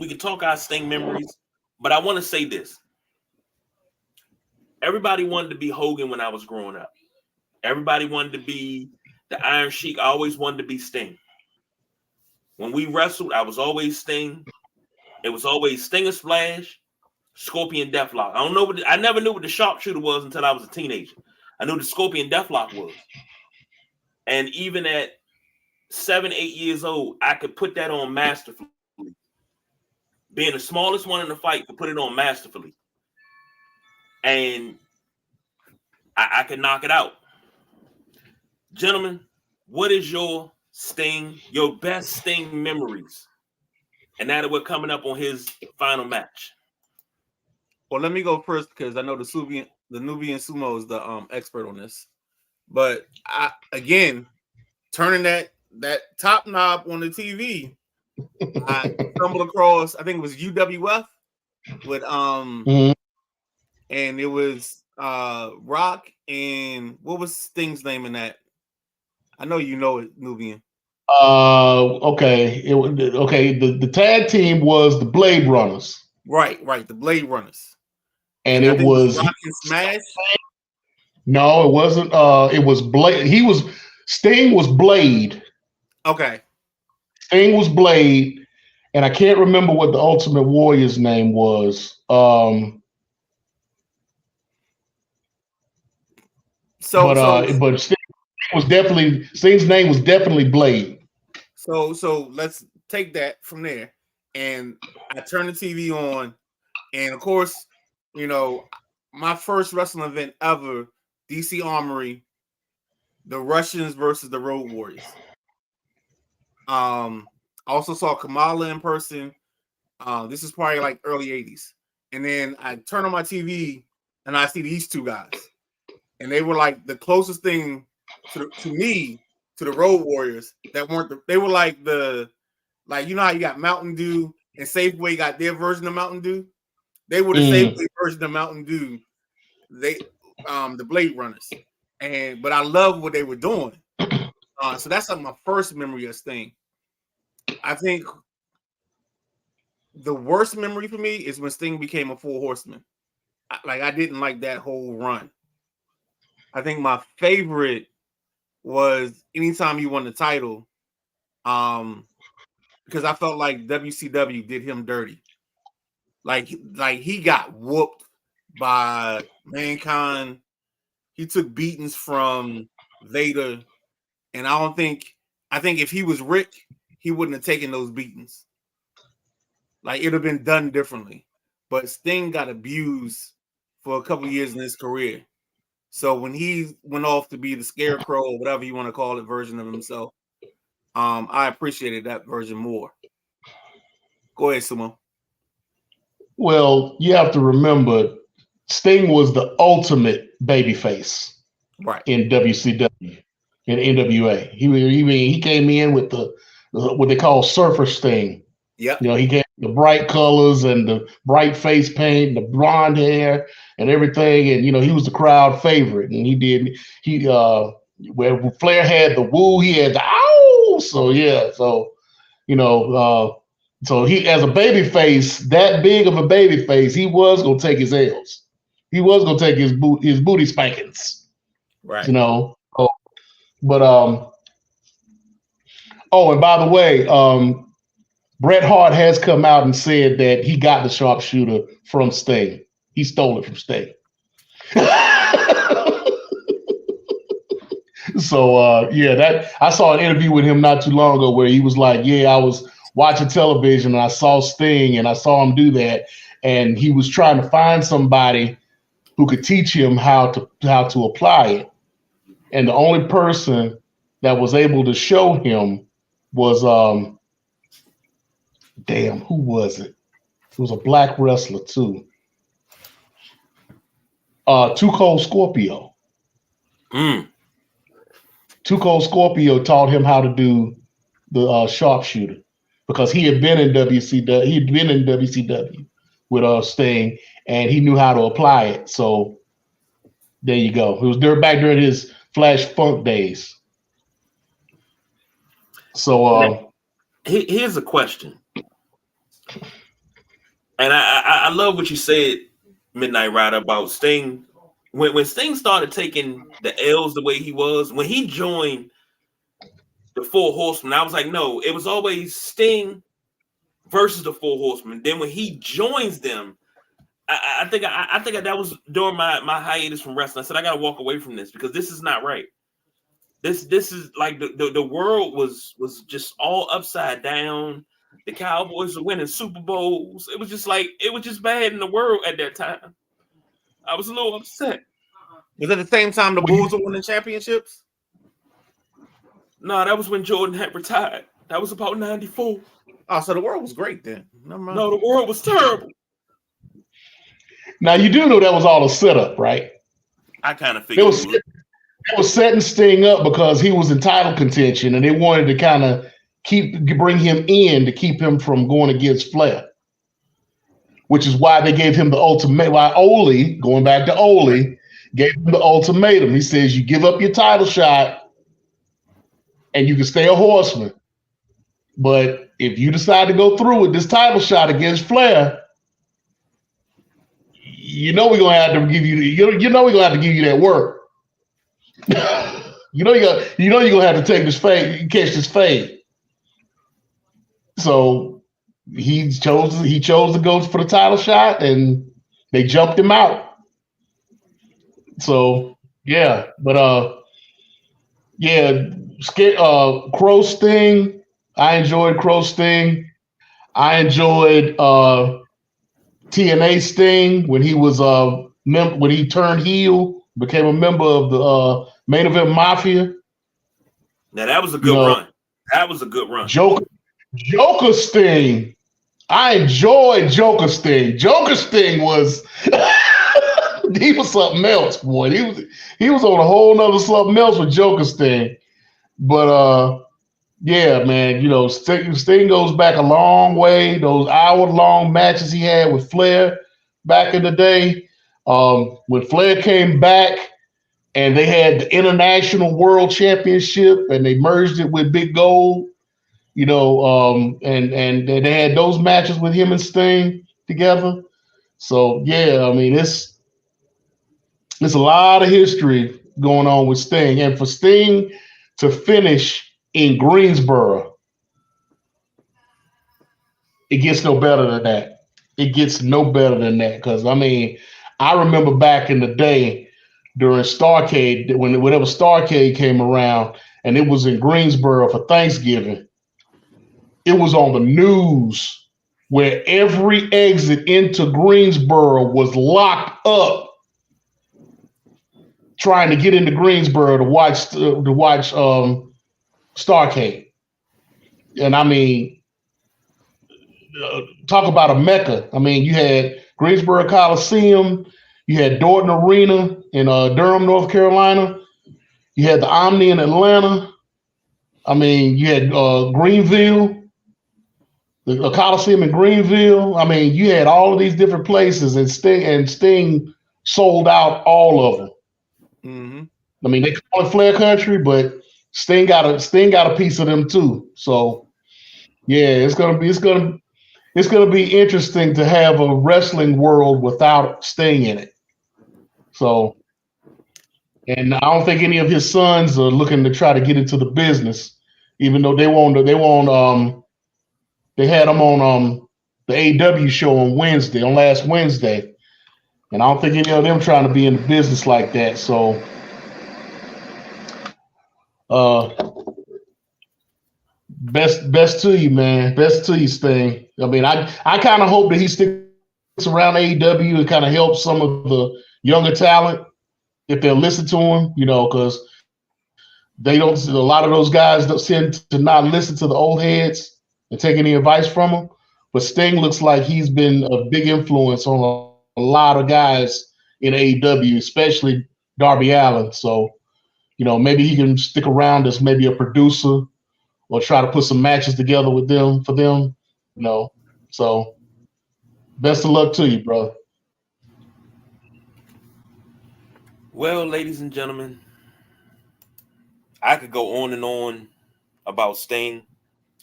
can talk our Sting memories, but I want to say this. Everybody wanted to be Hogan when I was growing up. Everybody wanted to be the Iron Sheik. I always wanted to be Sting. When we wrestled, I was always Sting. It was always Stinger Splash, Scorpion Deathlock. I never knew what the sharpshooter was until I was a teenager. I knew the Scorpion Deathlock was. And even at 7, 8 years old, I could put that on masterfully. Being the smallest one in the fight, could put it on masterfully. And I could knock it out. Gentlemen, what is your best Sting memories? And now that we're coming up on his final match. Well, let me go first because I know the Nubian Sumo is the expert on this. But again, turning that top knob on the TV, I stumbled across, I think it was UWF with and it was Rock and what was Sting's name in that? I know you know it, Nubian. Okay. The tag team was the Blade Runners. Right, the Blade Runners. And it was Rock and Smash. No, it wasn't. It was Blade. Sting was Blade. Okay. Sting was Blade, and I can't remember what the Ultimate Warrior's name was. But Sting was definitely Sting's name was definitely Blade. So let's take that from there, and I turn the TV on, and of course, you know, my first wrestling event ever, DC Armory, the Russians versus the Road Warriors. I also saw Kamala in person. This is probably like early 80s. And then I turn on my TV and I see these two guys. And they were like the closest thing to me to the Road Warriors that weren't they were like you know how you got Mountain Dew and Safeway got their version of Mountain Dew? They were the Safeway version of Mountain Dew. They the Blade Runners. But I love what they were doing. So that's like my first memory of Sting. I think the worst memory for me is when Sting became a Four Horseman. I didn't like that whole run. I think my favorite was anytime he won the title, because I felt like WCW did him dirty. Like he got whooped by Mankind. He took beatings from Vader, and I think if he was Rick, he wouldn't have taken those beatings. Like it'd have been done differently. But Sting got abused for a couple years in his career. So when he went off to be the Scarecrow or whatever you want to call it version of himself, I appreciated that version more. Go ahead, Sumo. Well, you have to remember, Sting was the ultimate babyface, right, in WCW, in NWA. He came in with the what they call Surfer Sting. Yeah, you know, he got the bright colors and the bright face paint, the blonde hair, and everything. And he was the crowd favorite. And where Flair had the woo, he had the ow. So yeah, so he, as a baby face, that big of a baby face, he was gonna take his L's. He was gonna take his booty spankings. right. And by the way, Bret Hart has come out and said that he got the sharpshooter from Sting. He stole it from Sting. So I saw an interview with him not too long ago where he was like, "Yeah, I was watching television and I saw Sting and I saw him do that, and he was trying to find somebody who could teach him how to apply it, and the only person that was able to show him was who was it? It was a black wrestler too. Too Cold Scorpio. Too Cold Scorpio taught him how to do the sharpshooter because he had been in WCW. He'd been in WCW with Sting, and he knew how to apply it. So there you go. It was back during his Flash Funk days. So here's a question, and I love what you said, Midnight Rider, about Sting. When Sting started taking the L's the way he was, when he joined the Four Horsemen, I was like, no, it was always Sting versus the Four Horsemen. Then when he joins them, I think that was during my hiatus from wrestling. I said I gotta walk away from this because this is not right. This is like the world was just all upside down. The Cowboys were winning Super Bowls. It was just bad in the world at that time. I was a little upset. Was at the same time the Bulls were winning championships? No, that was when Jordan had retired. That was about 94. Oh, so the world was great then. No, the world was terrible. now you do know that was all a setup, right? I kind of figured it was setting Sting up because he was in title contention, and they wanted to kind of bring him in to keep him from going against Flair, which is why they gave him the ultimatum. Why Ole, going back to Ole, gave him the ultimatum. He says, you give up your title shot and you can stay a horseman. But if you decide to go through with this title shot against Flair, we're gonna have to give you we're gonna have to give you that work. you're gonna have to take this fade, catch this fade. So he chose to go for the title shot, and they jumped him out. So yeah, but Crow Sting. I enjoyed Crow Sting. I enjoyed TNA Sting when he was when he turned heel, became a member of the Main Event Mafia. Now that was a good run. That was a good run. Joker Sting. I enjoyed Joker Sting. Joker Sting was he was something else, boy. He was on a whole nother something else with Joker Sting. But yeah, man, Sting goes back a long way. Those hour-long matches he had with Flair back in the day. When Flair came back and they had the International World Championship and they merged it with Big Gold, and they had those matches with him and Sting together. So yeah, I mean, it's a lot of history going on with Sting, and for Sting to finish in Greensboro, it gets no better than that. It gets no better than that because I mean, I remember back in the day during Starrcade, whenever Starrcade came around, and it was in Greensboro for Thanksgiving. It was on the news where every exit into Greensboro was locked up, trying to get into Greensboro to watch Starrcade. And I mean, talk about a mecca. I mean, you had Greensboro Coliseum, you had Dorton Arena in Durham, North Carolina, you had the Omni in Atlanta. I mean, you had Greenville, the Coliseum in Greenville. I mean, you had all of these different places, and Sting sold out all of them. Mm-hmm. I mean, they call it Flair Country, but Sting got a piece of them too. So yeah, it's gonna be interesting to have a wrestling world without Sting in it. So, and I don't think any of his sons are looking to try to get into the business, even though they had him on the AEW show on last Wednesday, and I don't think any of them trying to be in the business like that. So, best to you, man. Best to you, Sting. I mean, I kind of hope that he sticks around AEW and kind of helps some of the younger talent if they'll listen to him, because they don't. A lot of those guys don't tend to not listen to the old heads and take any advice from them. But Sting looks like he's been a big influence on a lot of guys in AEW, especially Darby Allin. So maybe he can stick around as maybe a producer or try to put some matches together with them for them. So best of luck to you, bro. Well, ladies and gentlemen, I could go on and on about Sting.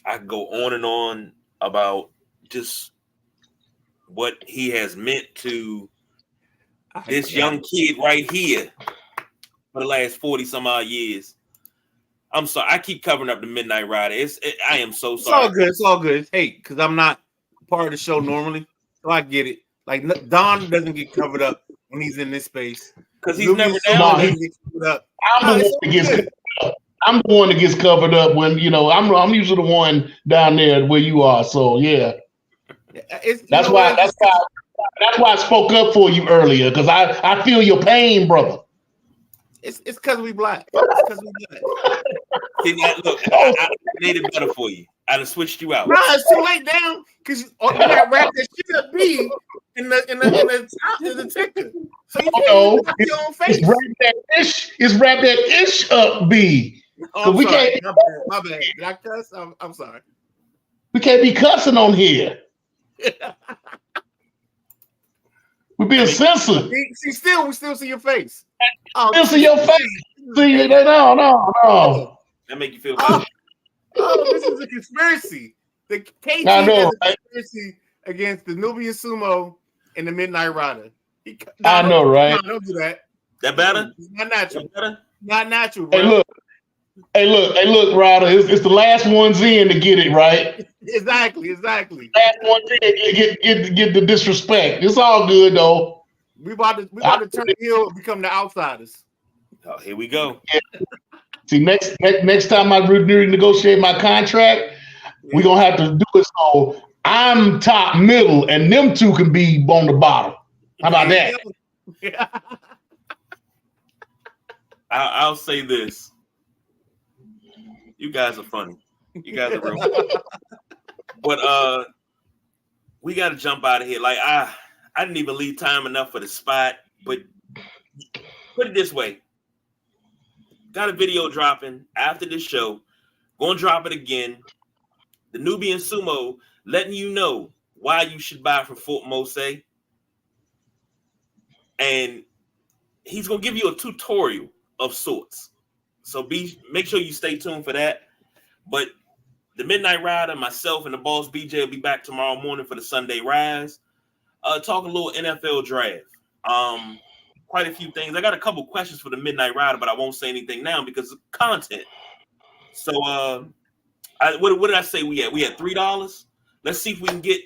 I could go on and on about just what he has meant to this young kid right here for the last 40 some odd years. I'm sorry. I keep covering up the Midnight Rider. I am so sorry. It's all good. Hey, because I'm not part of the show normally, so I get it. Like Don doesn't get covered up when he's in this space. Because he's never down. I'm the one that gets covered up when I'm usually the one down there where you are. So yeah, that's why I spoke up for you earlier, because I feel your pain, brother. It's because we black. It's because we black. Look, I made it better for you. I done switched you out. No, it's too late down because you got wrap that shit up B in the ticker. So you can't even your own face. It's wrap that ish up B. Oh, we can't. My bad. Did I cuss? I'm sorry. We can't be cussing on here. We're being censored. We still see your face. Still see your face. See, no. That make you feel better. This is a conspiracy. The KT has a conspiracy against the Nubian Sumo and the Midnight Rider. I know, right? No, don't do that. That better? It's not natural. Not natural, bro. Hey, look, Ryder. It's the last ones in to get it right. Exactly. Last ones in get the disrespect. It's all good though. We about to turn heel and become the outsiders. Oh, here we go. See, next time I renegotiate my contract, we're gonna have to do it so I'm top middle and them two can be on the bottom. How about that? Yeah. I'll say this. You guys are funny. You guys are real funny. But we got to jump out of here. Like I didn't even leave time enough for the spot. But put it this way: got a video dropping after this show. Gonna drop it again. The Nubian Sumo letting you know why you should buy from Fort Mose, and he's gonna give you a tutorial of sorts. So make sure you stay tuned for that. But the Midnight Rider, myself, and the boss BJ will be back tomorrow morning for the Sunday Rise. Talk a little NFL draft. Quite a few things. I got a couple questions for the Midnight Rider, but I won't say anything now because of content. So what did I say we had? We had $3. Let's see if we can get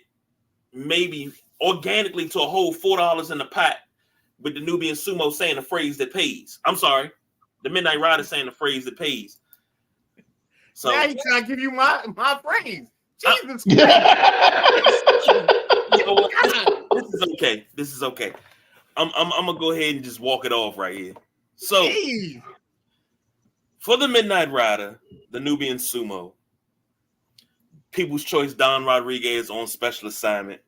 maybe organically to a whole $4 in the pot with the Nubian Sumo saying the phrase that pays. I'm sorry. The Midnight Rider saying the phrase that pays. So now he's trying to give you my phrase. Jesus Christ. This is okay. I'm gonna go ahead and just walk it off right here. So for the Midnight Rider, the Nubian Sumo, People's Choice Don Rodriguez on special assignment.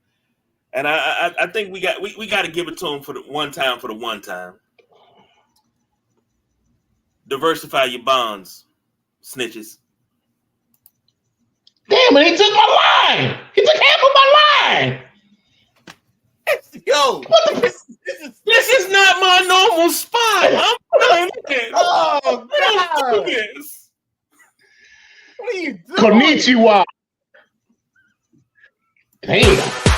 And I think we got to give it to him for the one time. Diversify your bonds, snitches. Damn it, he took my line. He took half of my line. Yo, this is not my normal spot. I'm trying to Oh, God. What are you doing? Konnichiwa. Damn.